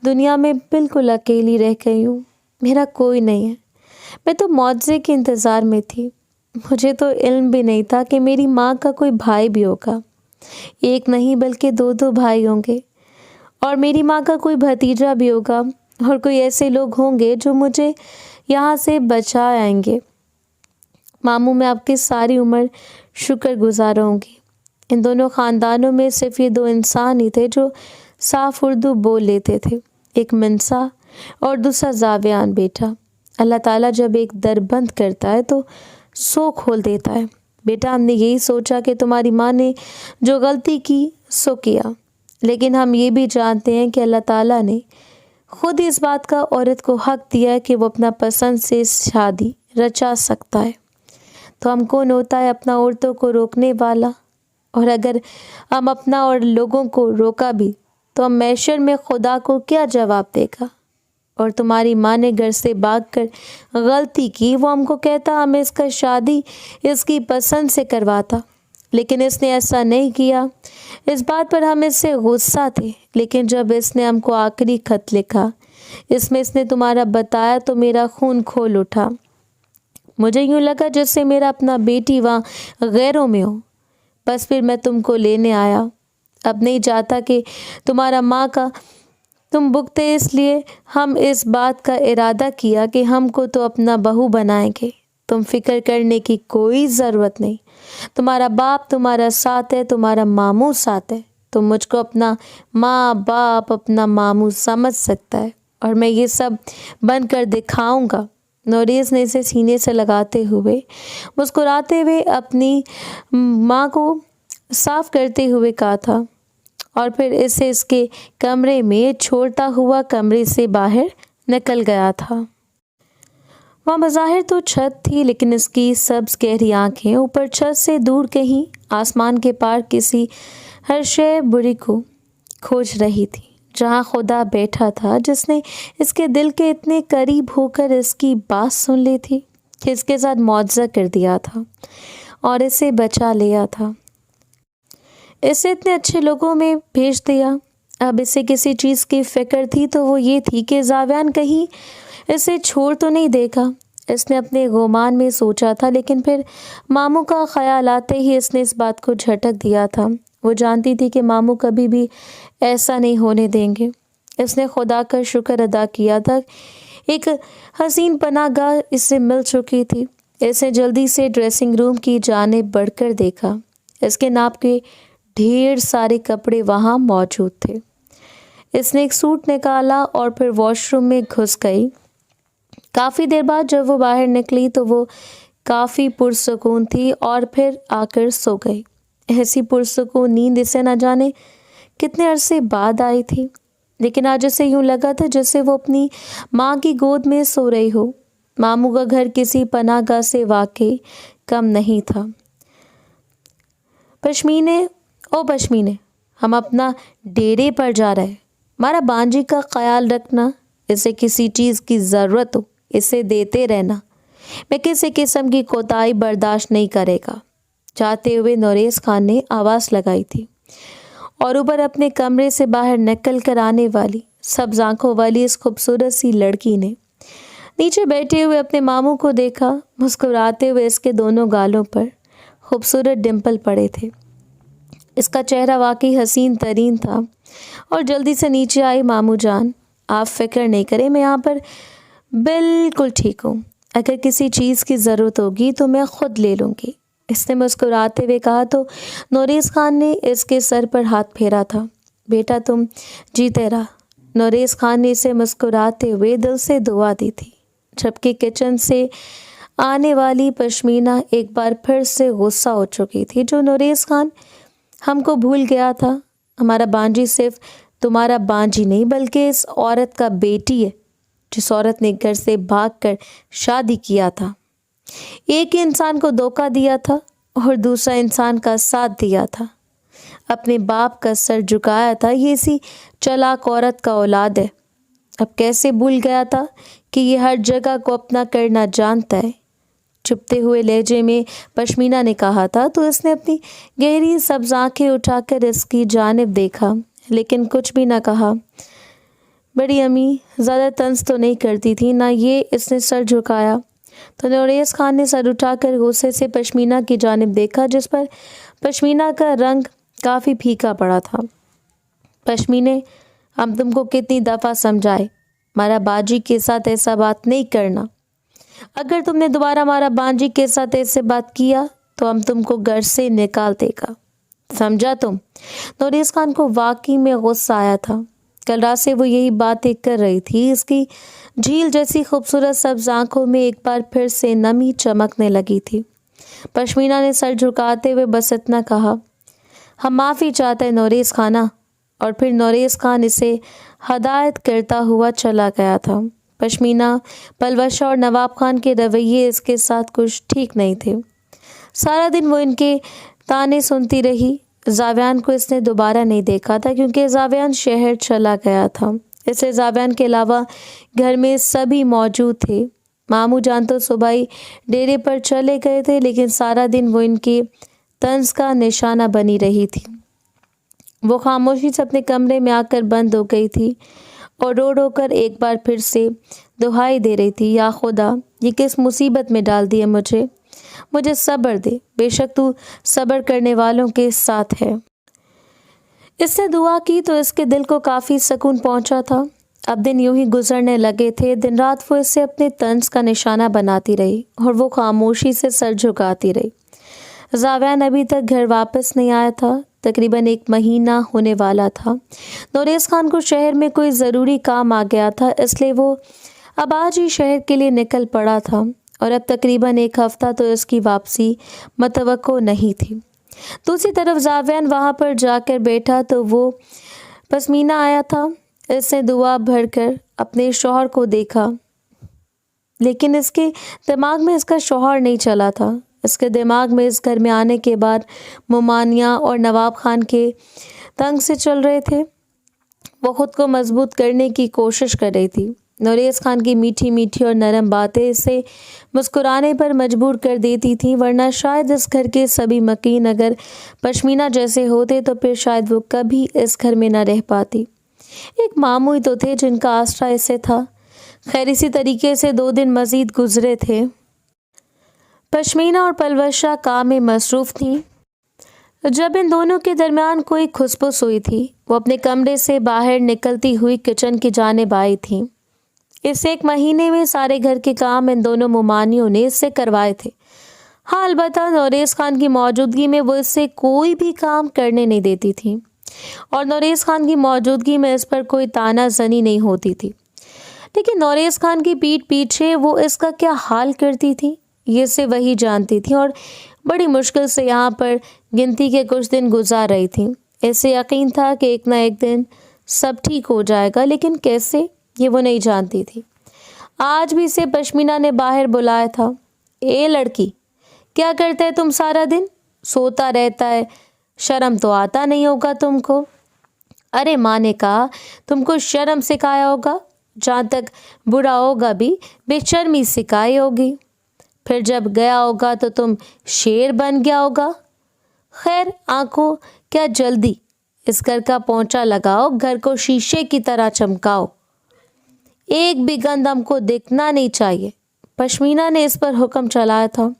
دنیا میں بالکل اکیلی رہ گئی ہوں، میرا کوئی نہیں ہے۔ میں تو معجزے کے انتظار میں تھی، مجھے تو علم بھی نہیں تھا کہ میری ماں کا کوئی بھائی بھی ہوگا، ایک نہیں بلکہ دو بھائی ہوں گے، اور میری ماں کا کوئی بھتیجا بھی ہوگا، اور کوئی ایسے لوگ ہوں گے جو مجھے یہاں سے بچا آئیں گے۔ ماموں، میں آپ کی ساری عمر شکر گزار ہوں گی۔ ان دونوں خاندانوں میں صرف یہ دو انسان ہی تھے جو صاف اردو بول لیتے تھے، ایک منسا اور دوسرا زاویان بیٹا۔ اللہ تعالیٰ جب ایک در بند کرتا ہے تو سو کھول دیتا ہے۔ بیٹا، ہم نے یہی سوچا کہ تمہاری ماں نے جو غلطی کی سو کیا، لیکن ہم یہ بھی جانتے ہیں کہ اللہ تعالیٰ نے خود اس بات کا عورت کو حق دیا ہے کہ وہ اپنا پسند سے شادی رچا سکتا ہے، تو ہم کون ہوتا ہے اپنا عورتوں کو روکنے والا؟ اور اگر ہم اپنا اور لوگوں کو روکا بھی تو ہم محشر میں خدا کو کیا جواب دے گا؟ اور تمہاری ماں نے گھر سے بھاگ کر غلطی کی، وہ ہم کو کہتا ہمیں اس کا شادی اس کی پسند سے کرواتا، لیکن اس نے ایسا نہیں کیا۔ اس بات پر ہم اس سے غصہ تھے، لیکن جب اس نے ہم کو آخری خط لکھا، اس میں اس نے تمہارا بتایا تو میرا خون کھول اٹھا۔ مجھے یوں لگا جیسے میرا اپنا بیٹی وہاں غیروں میں ہو، بس پھر میں تم کو لینے آیا۔ اب نہیں چاہتا کہ تمہارا ماں کا تم بھگتے، اس لیے ہم اس بات کا ارادہ کیا کہ ہم کو تو اپنا بہو بنائیں گے۔ تم فکر کرنے کی کوئی ضرورت نہیں، تمہارا باپ تمہارا ساتھ ہے، تمہارا ماموں ساتھ ہے، تم مجھ کو اپنا ماں باپ اپنا ماموں سمجھ سکتا ہے، اور میں یہ سب بن کر دکھاؤں گا۔ نوریز نے اسے سینے سے لگاتے ہوئے مسکراتے ہوئے اپنی ماں کو صاف کرتے ہوئے کہا تھا، اور پھر اسے اس کے کمرے میں چھوڑتا ہوا کمرے سے باہر نکل گیا تھا۔ وہاں بظاہر تو چھت تھی، لیکن اس کی سبز گہری آنکھیں اوپر چھت سے دور کہیں آسمان کے پار کسی ہر شے بری کو کھوج رہی تھی، جہاں خدا بیٹھا تھا، جس نے اس کے دل کے اتنے قریب ہو کر اس کی بات سن لی تھی، کہ اس کے ساتھ معجزہ کر دیا تھا اور اسے بچا لیا تھا، اسے اتنے اچھے لوگوں میں بھیج دیا۔ اب اسے کسی چیز کی فکر تھی تو وہ یہ تھی کہ زاویان کہیں اسے چھوڑ تو نہیں دے گا۔ اس نے اپنے گمان میں سوچا تھا، لیکن پھر ماموں کا خیال آتے ہی اس نے اس بات کو جھٹک دیا تھا۔ وہ جانتی تھی کہ ماموں کبھی بھی ایسا نہیں ہونے دیں گے۔ اس نے خدا کا شکر ادا کیا تھا، ایک حسین پناہ گاہ اس سے مل چکی تھی۔ اس نے جلدی سے ڈریسنگ روم کی جانب بڑھ کر دیکھا، اس کے ناپ کے ڈھیر سارے کپڑے وہاں موجود تھے۔ اس نے ایک سوٹ نکالا اور پھر واش روم میں گھس گئی۔ کافی دیر بعد جب وہ باہر نکلی تو وہ کافی پرسکون تھی اور پھر آ کر سو گئی۔ ایسی پرسکون نیند اسے نہ جانے کتنے عرصے بعد آئی تھی، لیکن آج اسے یوں لگا تھا جیسے وہ اپنی ماں کی گود میں سو رہی ہو۔ ماموں کا گھر کسی پناہ گاہ سے واقعی کم نہیں تھا۔ پشمینے ہم اپنا ڈیرے پر جا رہے، ہمارا بانجی کا خیال رکھنا، اسے کسی چیز کی ضرورت ہو اسے دیتے رہنا، میں کسی قسم کی کوتاہی برداشت نہیں کرے گا۔ جاتے ہوئے نوریز خان نے آواز لگائی تھی، اور اوپر اپنے کمرے سے باہر نکل کر آنے والی سبز آنکھوں والی اس خوبصورت سی لڑکی نے नीचे बैठे हुए अपने मामू को देखा। मुस्कुराते हुए इसके दोनों गालों पर खूबसूरत डिम्पल पड़े थे। इसका चेहरा वाकई हसीन तरीन था और जल्दी से नीचे आई। मामू जान, आप फिक्र नहीं करें, मैं यहाँ पर बिल्कुल ठीक हूँ। अगर किसी चीज़ की ज़रूरत होगी तो मैं ख़ुद ले लूँगी, इसने मुस्कुराते हुए कहा। तो नूरेज़ खान ने इसके सर पर हाथ फेरा था। बेटा तुम जीते रहा। नूरेज़ खान ने इसे मुस्कुराते हुए दिल से दुआ दी थी। जबकि किचन से आने वाली पश्मीना एक बार फिर से गुस्सा हो चुकी थी। जो नूरेज़ खान, हमको भूल गया था, हमारा बांजी सिर्फ तुम्हारा बांजी नहीं बल्कि इस औरत का बेटी है जिस औरत ने घर से भागकर शादी किया था। एक ही इंसान को धोखा दिया था और दूसरा इंसान का साथ दिया था, अपने बाप का सर झुकाया था। ये इसी चालाक औरत का औलाद है। अब कैसे भूल गया था कि ये हर जगह को अपना करना जानता है। चुपते हुए लहजे में पश्मीना ने कहा था। तो इसने अपनी गहरी सब्ज आंखें उठाकर इसकी जानिब देखा लेकिन कुछ भी ना कहा। बड़ी अम्मी ज़्यादा तंज तो नहीं करती थी ना ये, इसने सर झुकाया। तो नूरेज़ खान ने सर उठाकर गुस्से से पश्मीना की जानिब देखा जिस पर पश्मीना का रंग काफ़ी फीका पड़ा था। पश्मीने, हम तुमको कितनी दफ़ा समझाए, हमारा बाजी के साथ ऐसा बात नहीं करना। अगर तुमने दोबारा हमारा बांजी के साथ ऐसे बात किया तो हम तुमको घर से निकाल देगा, समझा तुम? नूरेज़ खान को वाकई में गुस्सा आया था। कल रात से वो यही बातें कर रही थी। इसकी झील जैसी खूबसूरत सब्ज आंखों में एक बार फिर से नमी चमकने लगी थी। पश्मीना ने सर झुकाते हुए बस इतना कहा, हम माफ़ी चाहते हैं नूरेज़ खाना। और फिर नूरेज़ खान इसे हदायत करता हुआ चला गया था। पश्मीना, पलवशा और नवाब खान के रवैये इसके साथ कुछ ठीक नहीं थे। सारा दिन वो इनके ताने सुनती रही। जावियान को इसने दोबारा नहीं देखा था क्योंकि जावियान शहर चला गया था। इसे जावियान के अलावा घर में सभी मौजूद थे। मामू जान तो सुबह ही डेरे पर चले गए थे लेकिन सारा दिन वो इनके तंज का निशाना बनी रही थी। वो खामोशी से अपने कमरे में आकर बंद हो गई थी और रो रो कर एक बार फिर से दुहाई दे रही थी, या खुदा, ये किस मुसीबत में डाल दिया मुझे सब्र दे, बेशक तू सब्र करने वालों के साथ है। इसने दुआ की तो इसके दिल को काफ़ी सुकून पहुंचा था। अब दिन यूं ही गुजरने लगे थे। दिन रात वो इसे अपने तंज का निशाना बनाती रही और वो खामोशी से सर झुकाती रही। जावियान अभी तक घर वापस नहीं आया था। तकरीबन 1 महीना होने वाला था। नूरेज़ खान को शहर में कोई ज़रूरी काम आ गया था, इसलिए वो अब आज ही शहर के लिए निकल पड़ा था और अब तकरीबन 1 हफ्ता तो इसकी वापसी मतवक्को नहीं थी। दूसरी तरफ जावियान वहाँ पर जाकर बैठा तो वो पश्मीना आया था। इसने दुआ भरकर अपने शौहर को देखा लेकिन इसके दिमाग में इसका शौहर नहीं चला था। इसके दिमाग में इस घर में आने के बाद मुमानिया और नवाब खान के तंग से चल रहे थे। वो खुद को मजबूत करने की कोशिश कर रही थी। नूरेज़ खान की मीठी मीठी और नरम बातें इसे मुस्कुराने पर मजबूर कर देती थीं, वरना शायद इस घर के सभी मकीन अगर पश्मीना जैसे होते तो फिर शायद वो कभी इस घर में न रह पाती। एक मामू ही तो थे जिनका आसरा इसे था। खैर, इसी तरीके से 2 दिन मज़ीद गुजरे थे। पश्मीना और पलवशा काम में मसरूफ़ थीं। जब इन दोनों के दरमियान कोई खुसपुस हुई थी, वो अपने कमरे से बाहर निकलती हुई किचन की जानिब आई थीं। इस 1 महीने में सारे घर के काम इन दोनों मुमानियों ने इससे करवाए थे। हाँ, अलबत्ता नूरेज़ खान की मौजूदगी में वो इससे कोई भी काम करने नहीं देती थी और नूरेज़ खान की मौजूदगी में इस पर कोई तानाज़नी नहीं होती थी। लेकिन नूरेज़ खान की पीठ पीछे वो इसका क्या हाल करती थी, ये से वही जानती थी और बड़ी मुश्किल से यहाँ पर गिनती के कुछ दिन गुजार रही थी। ऐसे यकीन था कि एक ना एक दिन सब ठीक हो जाएगा, लेकिन कैसे, ये वो नहीं जानती थी। आज भी इसे पश्मीना ने बाहर बुलाया था। ए लड़की, क्या करता है तुम सारा दिन? सोता रहता है, शर्म तो आता नहीं होगा तुमको। अरे माँ ने कहा तुमको शर्म सिखाया होगा, जहाँ तक बुरा होगा भी बेशर्मी सिखाई होगी। फिर जब गया होगा तो तुम शेर बन गया होगा। खैर, आंखों क्या जल्दी, इस घर का पोंछा लगाओ, घर को शीशे की तरह चमकाओ। एक भी गंध हमको दिखना नहीं चाहिए। पश्मीना ने इस पर हुक्म चलाया था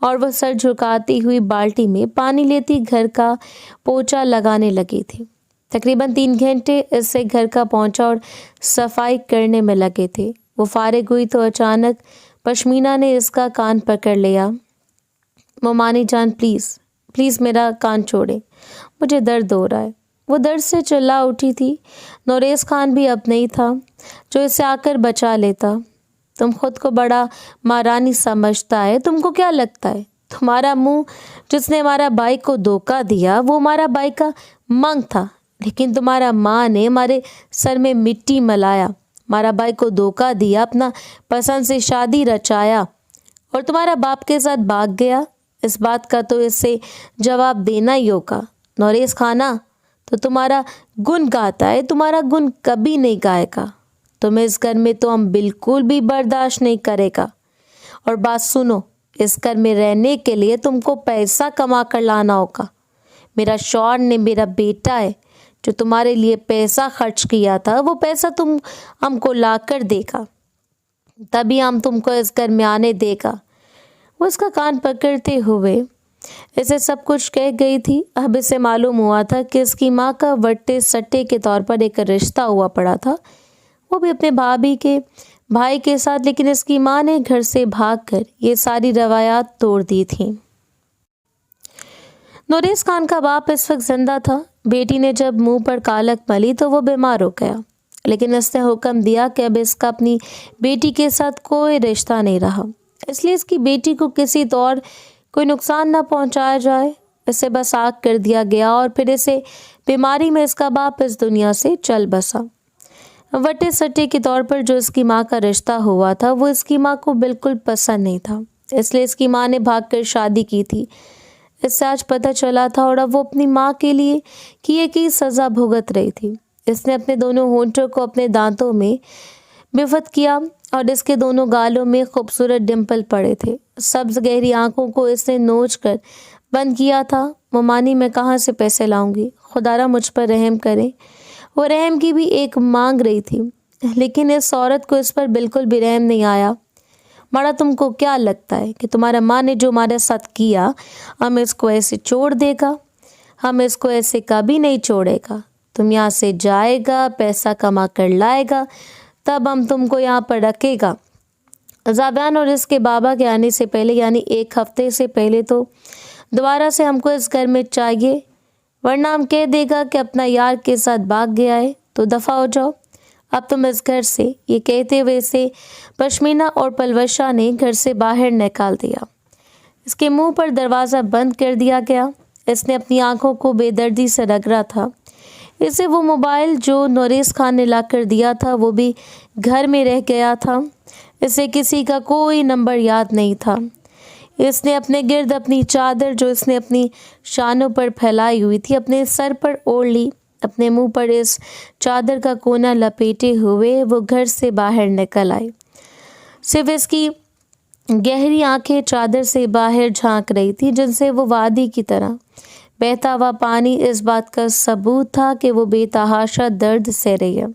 और वह सर झुकाती हुई बाल्टी में पानी लेती घर का पोछा लगाने लगी थी। तकरीबन 3 घंटे इससे घर का पोंछा और सफाई करने में लगे थे। वो फारिग हुई तो अचानक पश्मीना ने इसका कान पकड़ लिया। मोमानी जान, प्लीज़ प्लीज़ मेरा कान छोड़े, मुझे दर्द हो रहा है। वो दर्द से चिल्ला उठी थी। नोरेस खान भी अब नहीं था जो इसे आकर बचा लेता। तुम खुद को बड़ा महारानी समझता है, तुमको क्या लगता है तुम्हारा मुंह जिसने हमारा भाई को धोखा दिया वो हमारा भाई का मंग था, लेकिन तुम्हारा माँ ने हमारे सर में मिट्टी मिलाया, हमारा भाई को धोखा दिया, अपना पसंद से शादी रचाया और तुम्हारा बाप के साथ भाग गया। इस बात का तो इससे जवाब देना ही होगा। नोरेस खाना तो तुम्हारा गुण गाता है, तुम्हारा गुण कभी नहीं गाएगा। तुम्हें इस घर में तो हम बिल्कुल भी बर्दाश्त नहीं करेगा। और बात सुनो, इस घर में रहने के लिए तुमको पैसा कमा कर लाना होगा। मेरा शौहर ने, मेरा बेटा है जो तुम्हारे लिए पैसा खर्च किया था, वो पैसा तुम हमको ला कर देगा, तभी हम तुमको इस घर में आने देगा। वो इसका कान पकड़ते हुए इसे सब कुछ कह गई थी। अब इसे मालूम हुआ था कि इसकी माँ का वट्टे सट्टे के तौर पर एक रिश्ता हुआ पड़ा था, वो भी अपने भाभी के भाई के साथ, लेकिन इसकी माँ ने घर से भागकर ये सारी रवायात तोड़ दी थी। नोरेस खान का बाप इस वक्त जिंदा था। बेटी ने जब मुंह पर कालक मली तो वो बीमार हो गया, लेकिन इसने हुक्म दिया कि अब इसका अपनी बेटी के साथ कोई रिश्ता नहीं रहा, इसलिए इसकी बेटी को किसी तौर कोई नुकसान ना पहुंचाया जाए। इसे बस आग कर दिया गया और फिर इसे बीमारी में इसका बाप इस दुनिया से चल बसा। वटे सट्टे के तौर पर जो इसकी माँ का रिश्ता हुआ था वो इसकी माँ को बिल्कुल पसंद नहीं था, इसलिए इसकी माँ ने भागकर शादी की थी। इससे आज पता चला था और अब वो अपनी माँ के लिए किए की सज़ा भुगत रही थी। इसने अपने दोनों होंठों को अपने दांतों में बिफत किया और इसके दोनों गालों में खूबसूरत डिम्पल पड़े थे। सब्ज गहरी आंखों को इसने नोच कर बंद किया था। मोमानी, मैं कहाँ से पैसे लाऊंगी, खुदारा मुझ पर रहम करें। वो रहम की भी एक मांग रही थी, लेकिन इस औरत को इस पर बिल्कुल भी रहम नहीं आया। माड़ा, तुमको क्या लगता है कि तुम्हारा माँ ने जो हमारे साथ किया हम इसको ऐसे छोड़ देगा? हम इसको ऐसे कभी नहीं छोड़ेगा। तुम यहाँ से जाएगा, पैसा कमा कर लाएगा, तब हम तुमको यहाँ पर रखेगा। ज़ाबियान और इसके बाबा के आने से पहले, यानी 1 हफ्ते से पहले, तो दोबारा से हमको इस घर में चाहिए, वरना हम कह देगा कि अपना यार के साथ भाग गया है, तो दफ़ा हो जाओ अब तुम इस घर से। ये कहते हुए इसे पश्मीना और पलवशा ने घर से बाहर निकाल दिया। इसके मुंह पर दरवाज़ा बंद कर दिया गया। इसने अपनी आंखों को बेदर्दी से रगड़ा था। इसे वो मोबाइल जो नोरेस खान ने ला कर दिया था वो भी घर में रह गया था। इसे किसी का कोई नंबर याद नहीं था। इसने अपने गिर्द अपनी चादर जो इसने अपनी शानों पर फैलाई हुई थी अपने सर पर ओढ़ ली। अपने मुंह पर इस चादर का कोना लपेटे हुए वो घर से बाहर निकल आई। सिर्फ इसकी गहरी आंखें चादर से बाहर झांक रही थी, जिनसे वो वादी की तरह बहता हुआ पानी इस बात का सबूत था कि वो बेतहाशा दर्द सह रही है।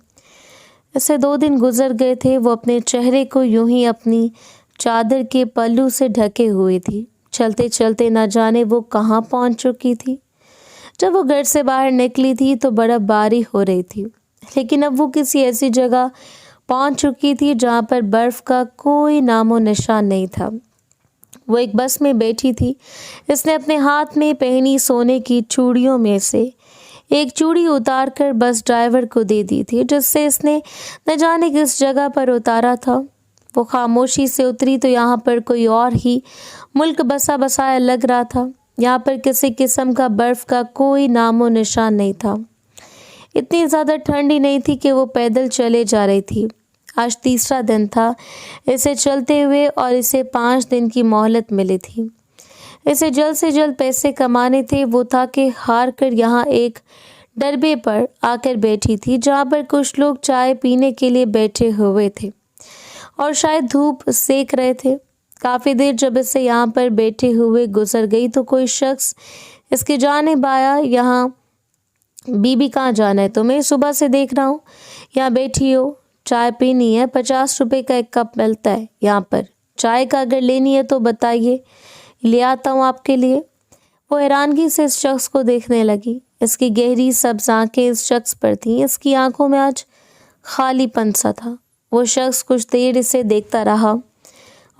इससे 2 दिन गुजर गए थे। वो अपने चेहरे को यूं ही अपनी चादर के पल्लू से ढके हुए थी। चलते चलते न जाने वो कहाँ पहुँच चुकी थी। जब वो घर से बाहर निकली थी तो बर्फबारी हो रही थी, लेकिन अब वो किसी ऐसी जगह पहुँच चुकी थी जहाँ पर बर्फ़ का कोई नामो निशान नहीं था। वो एक बस में बैठी थी। इसने अपने हाथ में पहनी सोने की चूड़ियों में से एक चूड़ी उतार कर बस ड्राइवर को दे दी थी, जिससे इसने न जाने किस जगह पर उतारा था। वो खामोशी से उतरी तो यहाँ पर कोई और ही मुल्क बसा बसाया लग रहा था। यहाँ पर किसी किस्म का बर्फ़ का कोई नामो निशान नहीं था। इतनी ज़्यादा ठंडी नहीं थी कि वो पैदल चले जा रही थी। आज 3रा दिन था इसे चलते हुए और इसे 5 दिन की मोहलत मिली थी। इसे जल्द से जल्द पैसे कमाने थे। वो था कि हार कर यहाँ एक डरबे पर आकर बैठी थी, जहाँ पर कुछ लोग चाय पीने के लिए बैठे हुए थे और शायद धूप सेक रहे थे। काफ़ी देर जब इसे यहाँ पर बैठे हुए गुजर गई तो कोई शख्स इसके जानिब आया। यहाँ बीबी, कहाँ जाना है तुम्हें? सुबह से देख रहा हूँ यहाँ बैठी हो, चाय पीनी है, 50 रुपए का 1 कप मिलता है यहाँ पर। चाय का अगर लेनी है तो बताइए, ले आता हूँ आपके लिए। वो हैरानगी से इस शख्स को देखने लगी। इसकी गहरी सब्ज आंखें इस शख्स पर थीं। इसकी आंखों में आज खालीपन सा था। वो शख्स कुछ देर इसे देखता रहा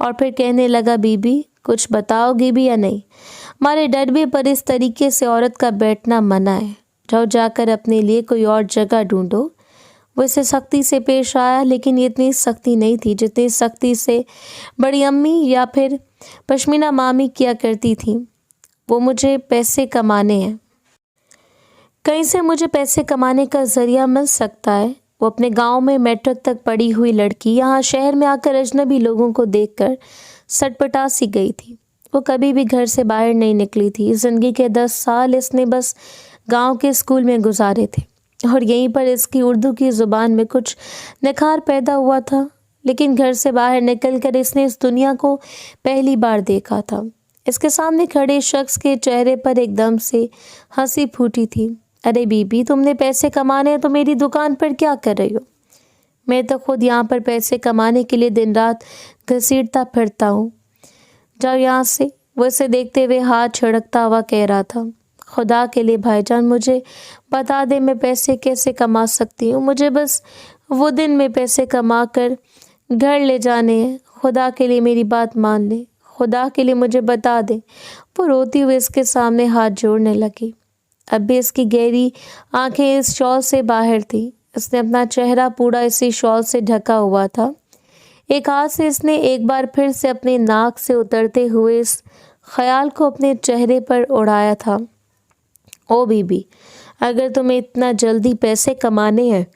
और फिर कहने लगा, बीबी कुछ बताओगी भी या नहीं? हमारे डरबे पर इस तरीके से औरत का बैठना मना है। जाओ जाकर अपने लिए कोई और जगह ढूंढो। वो इसे सख्ती से पेश आया, लेकिन ये इतनी सख्ती नहीं थी जितनी सख्ती से बड़ी अम्मी या फिर पश्मीना मामी किया करती थी। वो मुझे पैसे कमाने हैं, कहीं से मुझे पैसे कमाने का जरिया मिल सकता है। वो अपने गांव में मैट्रिक तक पढ़ी हुई लड़की यहाँ शहर में आकर अजनबी लोगों को देखकर सटपटा सी गई थी। वो कभी भी घर से बाहर नहीं निकली थी। ज़िंदगी के 10 साल इसने बस गांव के स्कूल में गुजारे थे और यहीं पर इसकी उर्दू की ज़ुबान में कुछ निखार पैदा हुआ था। लेकिन घर से बाहर निकलकर इसने इस दुनिया को पहली बार देखा था। इसके सामने खड़े शख्स के चेहरे पर एकदम से हंसी फूटी थी। अरे बीबी, तुमने पैसे कमाने हैं तो मेरी दुकान पर क्या कर रही हो? मैं तो खुद यहाँ पर पैसे कमाने के लिए दिन रात घसीटता फिरता हूँ। जाओ यहाँ से। वो इसे देखते हुए हाथ छिड़कता हुआ कह रहा था, खुदा के लिए भाईजान मुझे बता दे मैं पैसे कैसे कमा सकती हूँ। मुझे बस वो दिन में पैसे कमा कर घर ले जाने हैं। खुदा के लिए मेरी बात मान ले, खुदा के लिए मुझे बता दे। वो रोती हुई इसके सामने हाथ जोड़ने लगी। अब भी इसकी गहरी आंखें इस शॉल से बाहर थी। इसने अपना चेहरा पूरा इसी शॉल से ढका हुआ था। एक हाथ से इसने एक बार फिर से अपने नाक से उतरते हुए इस ख्याल को अपने चेहरे पर उड़ाया था। ओ बीबी, अगर तुम्हें इतना जल्दी पैसे कमाने हैं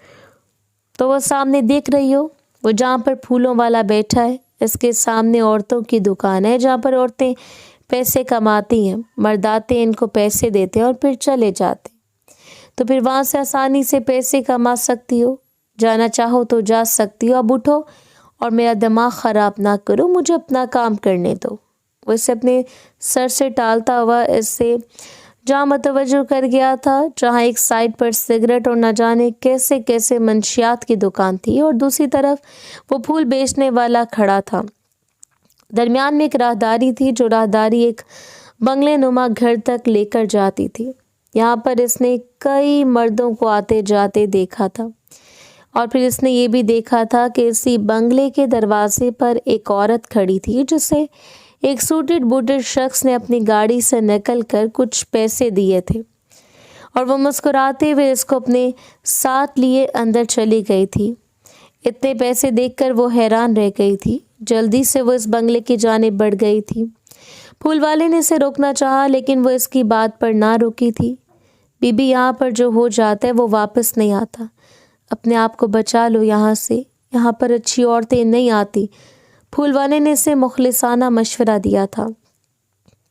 तो वो सामने देख रही हो, वो जहाँ पर फूलों वाला बैठा है, इसके सामने औरतों की दुकान है जहाँ पर औरतें पैसे कमाती हैं। मर्द आते हैं, इनको पैसे देते हैं और फिर चले जाते। तो फिर वहाँ से आसानी से पैसे कमा सकती हो, जाना चाहो तो जा सकती हो। अब उठो और मेरा दिमाग ख़राब ना करो, मुझे अपना काम करने दो। वो इसे अपने सर से टालता हुआ इससे जहाँ मतवज्जो कर गया था, जहाँ एक साइड पर सिगरेट और न जाने कैसे कैसे मंशियात की दुकान थी और दूसरी तरफ वो फूल बेचने वाला खड़ा था। दरमियान में एक राहदारी थी, जो राहदारी एक बंगले नुमा घर तक लेकर जाती थी। यहाँ पर इसने कई मर्दों को आते जाते देखा था और फिर इसने ये भी देखा था कि इसी बंगले के दरवाजे पर एक औरत खड़ी थी, जिसे एक सूटेड बूटेड शख्स ने अपनी गाड़ी से निकल कर कुछ पैसे दिए थे और वो मुस्कुराते हुए इसको अपने साथ लिए अंदर चली गई थी। इतने पैसे देखकर वो हैरान रह गई थी। जल्दी से वो इस बंगले की जानिब बढ़ गई थी। फूल वाले ने इसे रोकना चाहा, लेकिन वो इसकी बात पर ना रुकी थी। बीबी, यहाँ पर जो हो जाता है वो वापस नहीं आता। अपने आप को बचा लो यहाँ से, यहाँ पर अच्छी औरतें नहीं आती। फूल वाले ने इसे मुखलिसाना मशवरा दिया था।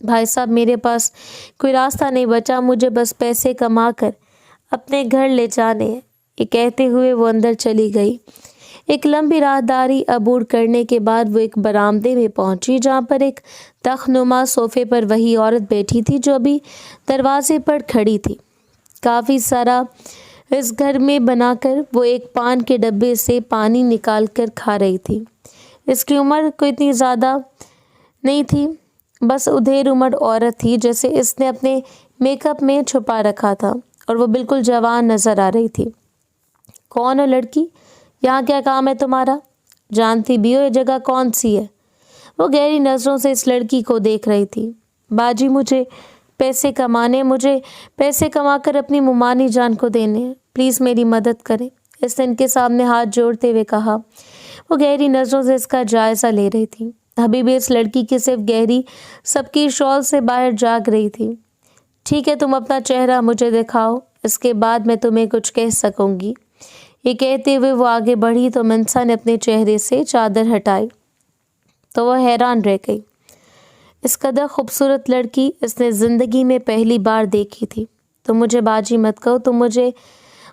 भाई साहब, मेरे पास कोई रास्ता नहीं बचा, मुझे बस पैसे कमा कर अपने घर ले जाने हैं। ये कहते हुए वो अंदर चली गई। एक लंबी राहदारी अबूर करने के बाद वो एक बरामदे में पहुंची, जहाँ पर एक तख्तनुमा सोफे पर वही औरत बैठी थी जो अभी दरवाजे पर खड़ी थी। काफ़ी सारा इस घर में बनाकर वो एक पान के डब्बे से पानी निकाल कर खा रही थी। इसकी उम्र कोई इतनी ज़्यादा नहीं थी, बस उधेड़ उम्र औरत थी जैसे इसने अपने मेकअप में छुपा रखा था और वो बिल्कुल जवान नज़र आ रही थी। कौन हो लड़की? यहाँ क्या काम है तुम्हारा? जानती भी हो ये जगह कौन सी है? वो गहरी नज़रों से इस लड़की को देख रही थी। बाजी, मुझे पैसे कमाने, मुझे पैसे कमाकर अपनी मुमानी जान को देने हैं, प्लीज़ मेरी मदद करें, इसने इनके सामने हाथ जोड़ते हुए कहा। वो गहरी नज़रों से इसका जायज़ा ले रही थी। अभी भी इस लड़की की सिर्फ गहरी सबकी शॉल से बाहर जाग रही थी। ठीक है, तुम अपना चेहरा मुझे दिखाओ, इसके बाद मैं तुम्हें कुछ कह सकूंगी। ये कहते हुए वो आगे बढ़ी तो मनसा ने अपने चेहरे से चादर हटाई तो वह हैरान रह गई। इस कदर खूबसूरत लड़की इसने ज़िंदगी में पहली बार देखी थी। तुम मुझे बाजी मत कहो, तुम मुझे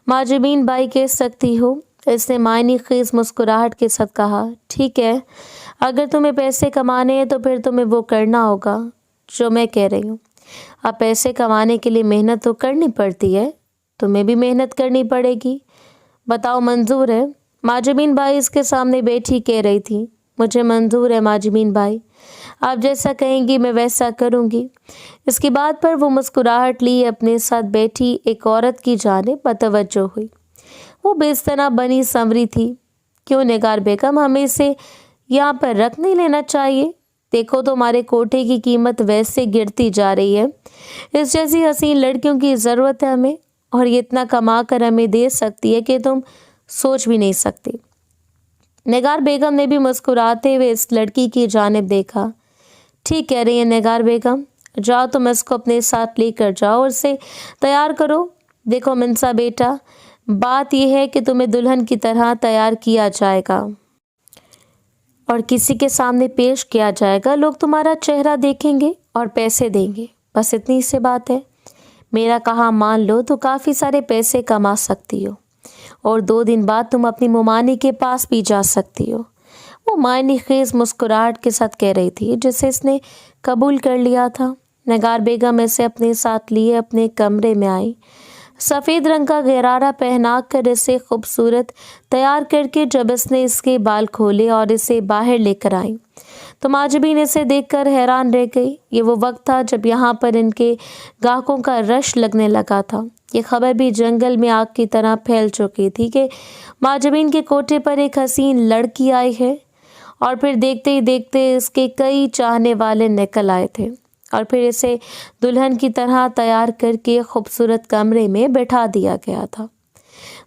माजिबीन बाई कह सकती हो, इसने मायनी खीज मुस्कुराहट के साथ कहा। ठीक है, अगर तुम्हें पैसे कमाने हैं तो फिर तुम्हें वो करना होगा जो मैं कह रही हूँ। अब पैसे कमाने के लिए मेहनत तो करनी पड़ती है, तुम्हें भी मेहनत करनी पड़ेगी। बताओ, मंजूर है? माजमीन भाई इसके सामने बैठी कह रही थी, मुझे मंजूर है माजमीन भाई, आप जैसा कहेंगी मैं वैसा करूंगी। इसकी बात पर वो मुस्कुराहट लिए अपने साथ बैठी एक औरत की जानिब मतवज्जो हुई। वो बेस्तना बनी संवरी थी। क्यों निगार बेगम, हमें इसे यहाँ पर रख नहीं लेना चाहिए? देखो तुम्हारे कोठे की कीमत वैसे गिरती जा रही है। इस जैसी हसीन लड़कियों की ज़रूरत है हमें, और ये इतना कमा कर हमें दे सकती है कि तुम सोच भी नहीं सकती। निगार बेगम ने भी मुस्कुराते हुए इस लड़की की जानिब देखा। ठीक कह रही है निगार बेगम, जाओ तुम इसको अपने साथ लेकर जाओ और इसे तैयार करो। देखो मिंसा बेटा, बात यह है कि तुम्हें दुल्हन की तरह तैयार किया जाएगा और किसी के सामने पेश किया जाएगा। लोग तुम्हारा चेहरा देखेंगे और पैसे देंगे, बस इतनी सी बात है। मेरा कहा मान लो तो काफ़ी सारे पैसे कमा सकती हो और 2 दिन बाद तुम अपनी मुमानी के पास भी जा सकती हो। वो मायने खेज मुस्कुराहट के साथ कह रही थी जिसे इसने कबूल कर लिया था। निगार बेगम इसे अपने साथ लिए अपने कमरे में आई। सफ़ेद रंग का गरारा पहना कर इसे खूबसूरत तैयार करके जब इसने इसके बाल खोले और इसे बाहर लेकर आई तो माजबीन इसे देखकर हैरान रह गई। ये वो वक्त था जब यहाँ पर इनके गाहकों का रश लगने लगा था। ये खबर भी जंगल में आग की तरह फैल चुकी थी कि माजबीन के कोठे पर एक हसीन लड़की आई है, और फिर देखते ही देखते इसके कई चाहने वाले निकल आए थे और फिर इसे दुल्हन की तरह तैयार करके खूबसूरत कमरे में बैठा दिया गया था।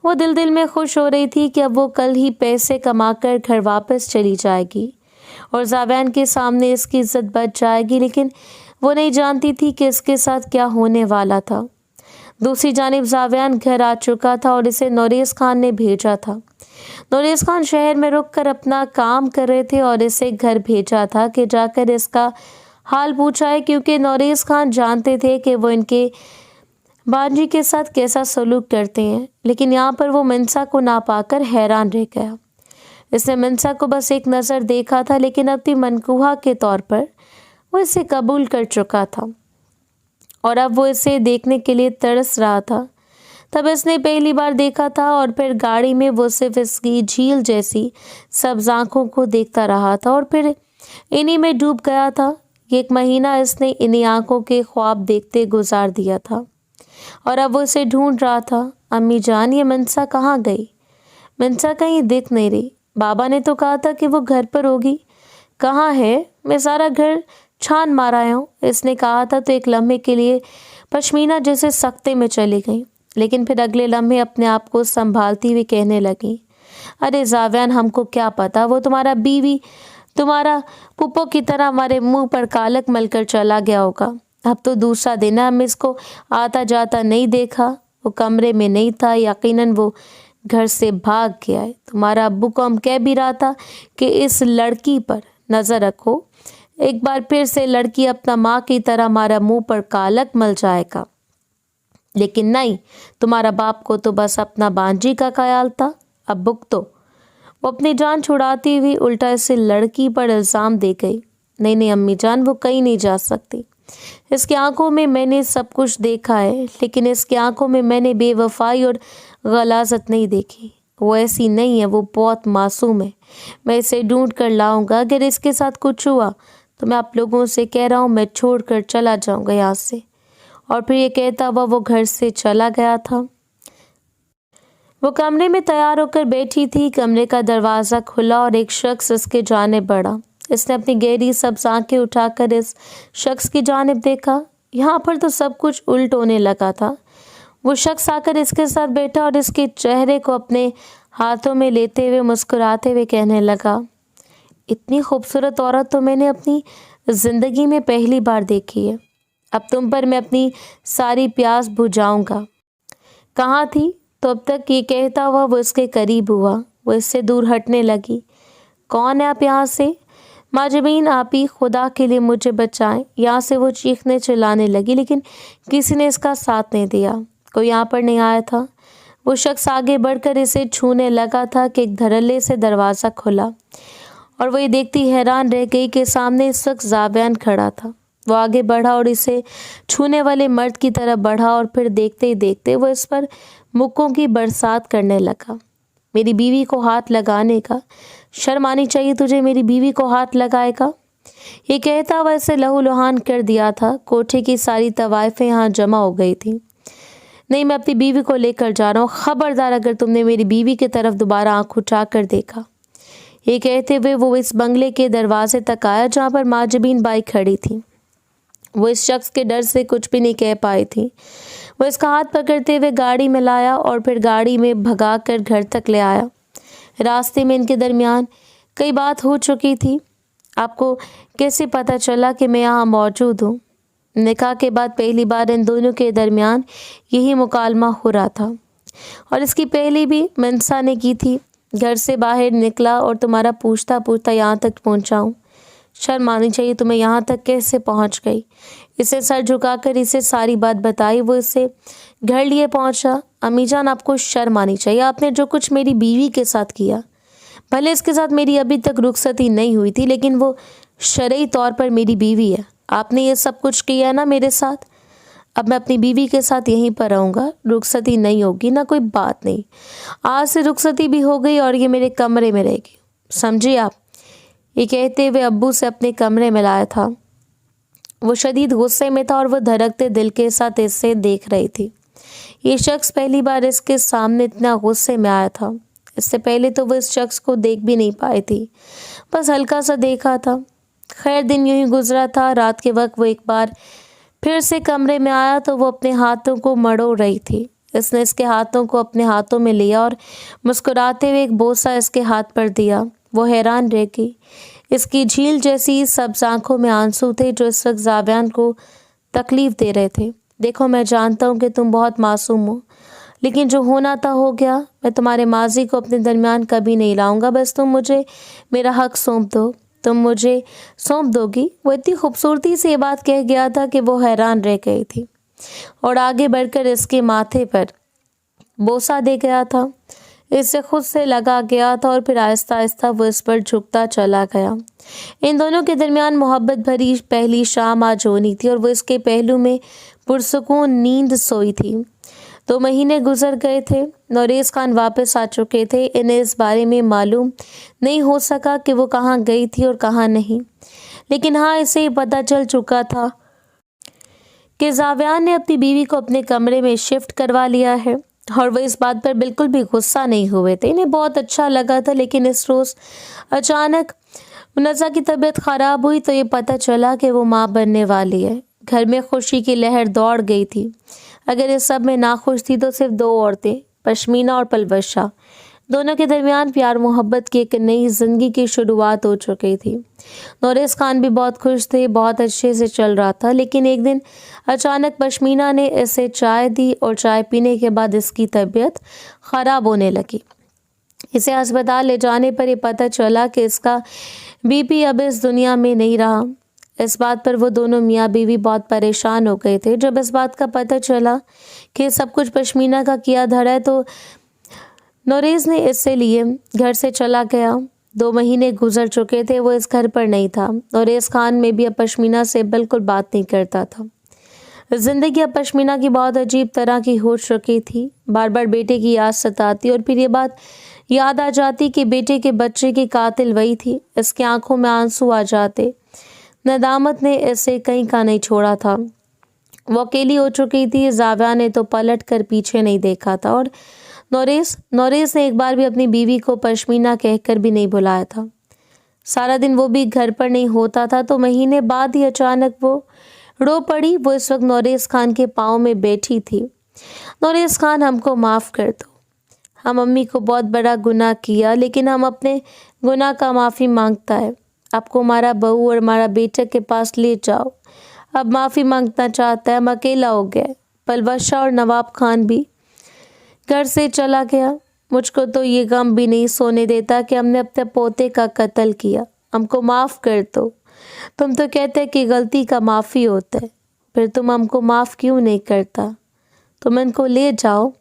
वो दिल दिल में खुश हो रही थी कि अब वो कल ही पैसे कमाकर घर वापस चली जाएगी और ज़ावैन के सामने इसकी इज्जत बच जाएगी, लेकिन वो नहीं जानती थी कि इसके साथ क्या होने वाला था। दूसरी जानिब ज़ावैन घर आ चुका था और इसे नौरेज़ खान ने भेजा था। नौरेज़ खान शहर में रुककर अपना काम कर रहे थे और इसे घर भेजा था कि जाकर इसका हाल पूछा है, क्योंकि नौरेज़ खान जानते थे कि वो इनके बांजी के साथ कैसा सलूक करते हैं। लेकिन यहाँ पर वो मिंसा को ना पाकर हैरान रह गया। इसने मिंसा को बस एक नज़र देखा था, लेकिन अपनी मनकूहा के तौर पर वो इसे कबूल कर चुका था और अब वो इसे देखने के लिए तरस रहा था। तब इसने पहली बार देखा था और फिर गाड़ी में वो सिर्फ इसकी झील जैसी सब्ज़ आँखों को देखता रहा था और फिर इन्हीं में डूब गया था। 1 महीना इसने इन्हीं आँखों के ख्वाब देखते गुजार दिया था और अब वो इसे ढूंढ रहा था। अम्मी जान, ये मिंसा कहाँ गई? मिंसा कहीं दिख नहीं रही। बाबा ने तो कहा था कि वो घर पर होगी। कहाँ है? मैं सारा घर छान मार आया हूँ, इसने कहा था तो एक लम्हे के लिए पश्मीना जैसे सख्ते में चली गई, लेकिन फिर अगले लम्हे अपने आप को संभालती हुई कहने लगी, अरे ज़ावैन, हमको क्या पता, वो तुम्हारा बीवी तुम्हारा पुप्पो की तरह हमारे मुंह पर कालक मलकर चला गया होगा। अब तो दूसरा दिन है, हम इसको आता जाता नहीं देखा। वो कमरे में नहीं था, यकीनन वो घर से भाग गया है। तुम्हारा अब्बू को हम कह भी रहा था कि इस लड़की पर नज़र रखो, एक बार फिर से लड़की अपना माँ की तरह हमारा मुंह पर कालक मल जाएगा। लेकिन नहीं, तुम्हारा बाप को तो बस अपना बांजी का ख्याल था। अब भुगतो। वो अपनी जान छुड़ाती हुई उल्टा इसे लड़की पर इल्ज़ाम दे गई। नहीं नहीं अम्मी जान, वो कहीं नहीं जा सकती। इसकी आंखों में मैंने सब कुछ देखा है, लेकिन इसकी आंखों में मैंने बेवफाई और गलाजत नहीं देखी। वो ऐसी नहीं है, वो बहुत मासूम है। मैं इसे ढूंढ कर लाऊंगा। अगर इसके साथ कुछ हुआ तो मैं आप लोगों से कह रहा हूँ, मैं छोड़ कर चला जाऊँगा यहाँ से। और फिर ये कहता हुआ वो घर से चला गया था। वो कमरे में तैयार होकर बैठी थी। कमरे का दरवाज़ा खुला और एक शख्स इसके जानिब बढ़ा। इसने अपनी गहरी सब्ज़ आंखें उठाकर इस शख्स की जानिब देखा। यहाँ पर तो सब कुछ उल्ट होने लगा था। वो शख्स आकर इसके साथ बैठा और इसके चेहरे को अपने हाथों में लेते हुए मुस्कुराते हुए कहने लगा, इतनी खूबसूरत औरत तो मैंने अपनी ज़िंदगी में पहली बार देखी है। अब तुम पर मैं अपनी सारी प्यास बुझाऊंगा। कहाँ थी? तो अब तक ये कहता हुआ वो इसके करीब हुआ। वो इससे दूर हटने लगी। कौन है आप? यहाँ से माजबीन, आप ही खुदा के लिए मुझे बचाएं। यहाँ से वो चीखने चिल्लाने लगी, लेकिन किसी ने इसका साथ नहीं दिया। कोई यहाँ पर नहीं आया था। वो शख्स आगे बढ़कर इसे छूने लगा था कि एक धड़ल्ले से दरवाज़ा खुला और वो ये देखती हैरान रह गई कि सामने इस वक्त ज़ावैन खड़ा था। वो आगे बढ़ा और इसे छूने वाले मर्द की तरफ बढ़ा और फिर देखते ही देखते वो इस पर मुक्कों की बरसात करने लगा। मेरी बीवी को हाथ लगाने का। शर्म आनी चाहिए तुझे, मेरी बीवी को हाथ लगाएगा। ये कहता वैसे लहूलुहान कर दिया था। कोठे की सारी तवाइफें यहाँ जमा हो गई थी। नहीं, मैं अपनी बीवी को लेकर जा रहा हूँ। खबरदार अगर तुमने मेरी बीवी की तरफ दोबारा आंख उठा कर देखा। ये कहते हुए वो इस बंगले के दरवाजे तक आया जहाँ पर माजबीन बाई खड़ी थी। वो इस शख्स के डर से कुछ भी नहीं कह पाई थी। वो इसका हाथ पकड़ते हुए गाड़ी में लाया और फिर गाड़ी में भगा कर घर तक ले आया। रास्ते में इनके दरमियान कई बात हो चुकी थी। आपको कैसे पता चला कि मैं यहाँ मौजूद हूँ? निकाह के बाद पहली बार इन दोनों के दरमियान यही मुकालमा हो रहा था और इसकी पहली भी मनसा ने की थी। घर से बाहर निकला और तुम्हारा पूछता पूछता यहाँ तक पहुँचा हूँ। शर्म आनी चाहिए तुम्हें, यहाँ तक कैसे पहुँच गई? इसे सर झुकाकर इसे सारी बात बताई। वो इसे घर लिए पहुँचा। अम्मी जान, आपको शर्म आनी चाहिए। आपने जो कुछ मेरी बीवी के साथ किया, भले इसके साथ मेरी अभी तक रुखसती नहीं हुई थी, लेकिन वो शरई तौर पर मेरी बीवी है। आपने ये सब कुछ किया है ना मेरे साथ। अब मैं अपनी बीवी के साथ यहीं पर रहूँगा। रुखसती नहीं होगी ना, कोई बात नहीं। आज से रुखसती भी हो गई और ये मेरे कमरे में रहेगी, समझिए आप। ये कहते हुए अब्बू से अपने कमरे में लाया था। वो शदीद गुस्से में था और वो धड़कते दिल के साथ इससे देख रही थी। ये शख्स पहली बार इसके सामने इतना गुस्से में आया था। इससे पहले तो वो इस शख्स को देख भी नहीं पाई थी, बस हल्का सा देखा था। खैर, दिन यूं ही गुजरा था। रात के वक्त वो एक बार फिर से कमरे में आया तो वो अपने हाथों को मड़ो रही थी। इसने इसके हाथों को अपने हाथों में लिया और मुस्कुराते हुए एक बोसा इसके हाथ पर दिया। वो हैरान रह गई। इसकी झील जैसी सब्ज आंखों में आंसू थे जो इस वक्त जावियान को तकलीफ दे रहे थे। देखो, मैं जानता हूँ कि तुम बहुत मासूम हो, लेकिन जो होना था हो गया। मैं तुम्हारे माजी को अपने दरमियान कभी नहीं लाऊंगा। बस तुम मुझे मेरा हक सौंप दो। तुम मुझे सौंप दोगी? वो इतनी खूबसूरती से ये बात कह गया था कि वो हैरान रह गई थी और आगे बढ़कर इसके माथे पर बोसा दे गया था। इससे खुद से लगा गया था और फिर आहिस्ता आहिस्ता वो इस पर झुकता चला गया। इन दोनों के दरमियान मोहब्बत भरी पहली शाम आज होनी थी और वो इसके पहलू में पुरसुकून नींद सोई थी। 2 महीने गुजर गए थे। नौरेज़ खान वापस आ चुके थे। इन्हें इस बारे में मालूम नहीं हो सका कि वो कहाँ गई थी और कहाँ नहीं, लेकिन हाँ, इसे पता चल चुका था कि जावियान ने अपनी बीवी को अपने कमरे में शिफ्ट करवा लिया है और वो इस बात पर बिल्कुल भी गुस्सा नहीं हुए थे। इन्हें बहुत अच्छा लगा था, लेकिन इस रोज़ अचानक मुन्नज़ा की तबीयत ख़राब हुई तो ये पता चला कि वो माँ बनने वाली है। घर में खुशी की लहर दौड़ गई थी। अगर इस सब में नाखुश थी तो सिर्फ 2 औरतें, पश्मीना और पलवशा। दोनों के दरमियान प्यार मोहब्बत की एक नई ज़िंदगी की शुरुआत हो चुकी थी। नौरेज़ खान भी बहुत खुश थे, बहुत अच्छे से चल रहा था। लेकिन एक दिन अचानक पश्मीना ने इसे चाय दी और चाय पीने के बाद इसकी तबीयत ख़राब होने लगी। इसे अस्पताल ले जाने पर यह पता चला कि इसका बीपी अब इस दुनिया में नहीं रहा। इस बात पर वो दोनों मियाँ बीवी बहुत परेशान हो गए थे। जब इस बात का पता चला कि सब कुछ पश्मीना का किया धरा है तो नौरेज़ ने इससे लिए घर से चला गया। 2 महीने गुजर चुके थे, वो इस घर पर नहीं था। नौरेज़ खान में भी अब पश्मीना से बिल्कुल बात नहीं करता था। ज़िंदगी अब पश्मीना की बहुत अजीब तरह की हो चुकी थी। बार बार बेटे की याद सताती और फिर ये बात याद आ जाती कि बेटे के बच्चे की कातिल वही थी। इसकी आंखों में आंसू आ जाते। नदामत ने इसे कहीं का नहीं छोड़ा था। वो अकेली हो चुकी थी। जावियान ने तो पलट कर पीछे नहीं देखा था और नौरेज़ ने एक बार भी अपनी बीवी को पश्मीना कहकर भी नहीं बुलाया था। सारा दिन वो भी घर पर नहीं होता था तो महीने बाद ही अचानक वो रो पड़ी। वो इस वक्त नौरेज़ खान के पाँव में बैठी थी। नौरेज़ खान, हमको माफ़ कर दो। हम अम्मी को बहुत बड़ा गुनाह किया, लेकिन हम अपने गुनाह का माफ़ी मांगता है। आपको हमारा बहू और हमारा बेटा के पास ले जाओ। अब माफ़ी मांगना चाहता है। हम अकेला हो गया। पलवशा और नवाब खान भी घर से चला गया। मुझको तो ये गम भी नहीं सोने देता कि हमने अपने पोते का कत्ल किया। हमको माफ़ कर दो। तुम तो कहते हैं कि गलती का माफ़ी होता है, फिर तुम हमको माफ़ क्यों नहीं करता? तुम इनको ले जाओ।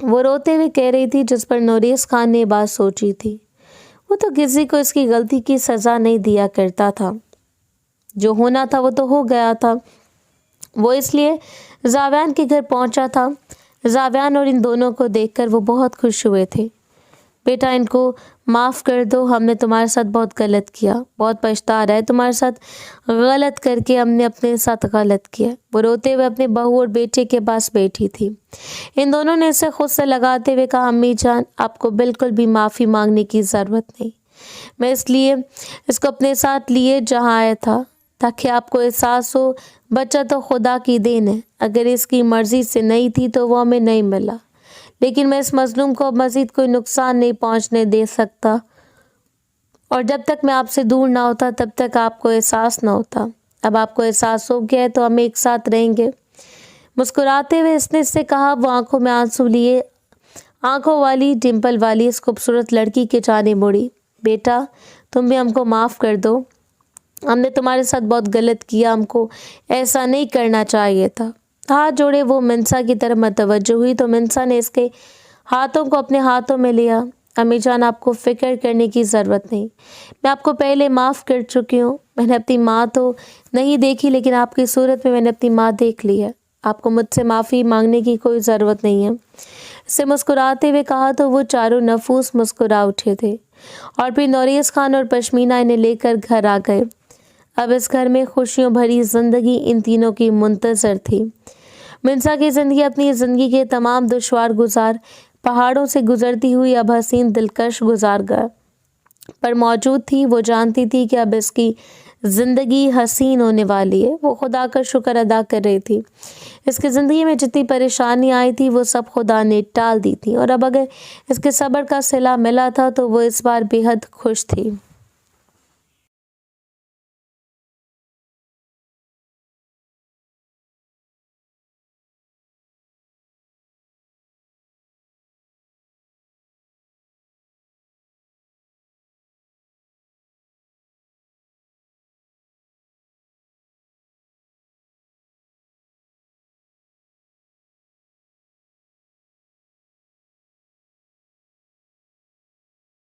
वो रोते हुए कह रही थी, जिस पर नौरेज़ खान ने बात सोची थी। वो तो किसी को इसकी गलती की सज़ा नहीं दिया करता था। जो होना था वो तो हो गया था। वो इसलिए जावियान के घर पहुंचा था। जावियान और इन दोनों को देखकर वो बहुत खुश हुए थे। بیٹا ان کو معاف کر دو، ہم نے تمہارے ساتھ بہت غلط کیا، بہت پچھتا رہا ہے، تمہارے ساتھ غلط کر کے ہم نے اپنے ساتھ غلط کیا۔ وہ روتے ہوئے اپنے بہو اور بیٹے کے پاس بیٹھی تھی۔ ان دونوں نے اسے خود سے لگاتے ہوئے کہا، امی جان آپ کو بالکل بھی معافی مانگنے کی ضرورت نہیں، میں اس لیے اس کو اپنے ساتھ لیے جہاں آیا تھا تاکہ آپ کو احساس ہو بچہ تو خدا کی دین ہے، اگر اس کی مرضی سے نہیں تھی تو وہ ہمیں نہیں ملا، لیکن میں اس مظلوم کو مزید کوئی نقصان نہیں پہنچنے دے سکتا، اور جب تک میں آپ سے دور نہ ہوتا تب تک آپ کو احساس نہ ہوتا۔ اب آپ کو احساس ہو گیا ہے تو ہم ایک ساتھ رہیں گے۔ مسکراتے ہوئے اس نے اس سے کہا۔ وہ آنکھوں میں آنسو لیے آنکھوں والی ڈمپل والی اس خوبصورت لڑکی کے جانب مڑی۔ بیٹا تم بھی ہم کو معاف کر دو، ہم نے تمہارے ساتھ بہت غلط کیا، ہم کو ایسا نہیں کرنا چاہیے تھا۔ ہاتھ جوڑے وہ منسا کی طرف متوجہ ہوئی تو منسا نے اس کے ہاتھوں کو اپنے ہاتھوں میں لیا۔ امی جان آپ کو فکر کرنے کی ضرورت نہیں، میں آپ کو پہلے معاف کر چکی ہوں، میں نے اپنی ماں تو نہیں دیکھی لیکن آپ کی صورت میں نے اپنی ماں دیکھ لی ہے، آپ کو مجھ سے معافی مانگنے کی کوئی ضرورت نہیں ہے۔ اسے مسکراتے ہوئے کہا تو وہ چاروں نفوس مسکرا اٹھے تھے، اور پھر نوریس خان اور پشمینہ انہیں لے کر گھر آ گئے۔ اب اس گھر میں خوشیوں بھری زندگی ان تینوں کی منتظر تھی۔ منسا کی زندگی اپنی زندگی کے تمام دشوار گزار پہاڑوں سے گزرتی ہوئی اب حسین دلکش گزار گئے پر موجود تھی۔ وہ جانتی تھی کہ اب اس کی زندگی حسین ہونے والی ہے۔ وہ خدا کا شکر ادا کر رہی تھی، اس کی زندگی میں جتنی پریشانی آئی تھی وہ سب خدا نے ٹال دی تھی، اور اب اگر اس کے صبر کا صلہ ملا تھا تو وہ اس بار بے حد خوش تھی۔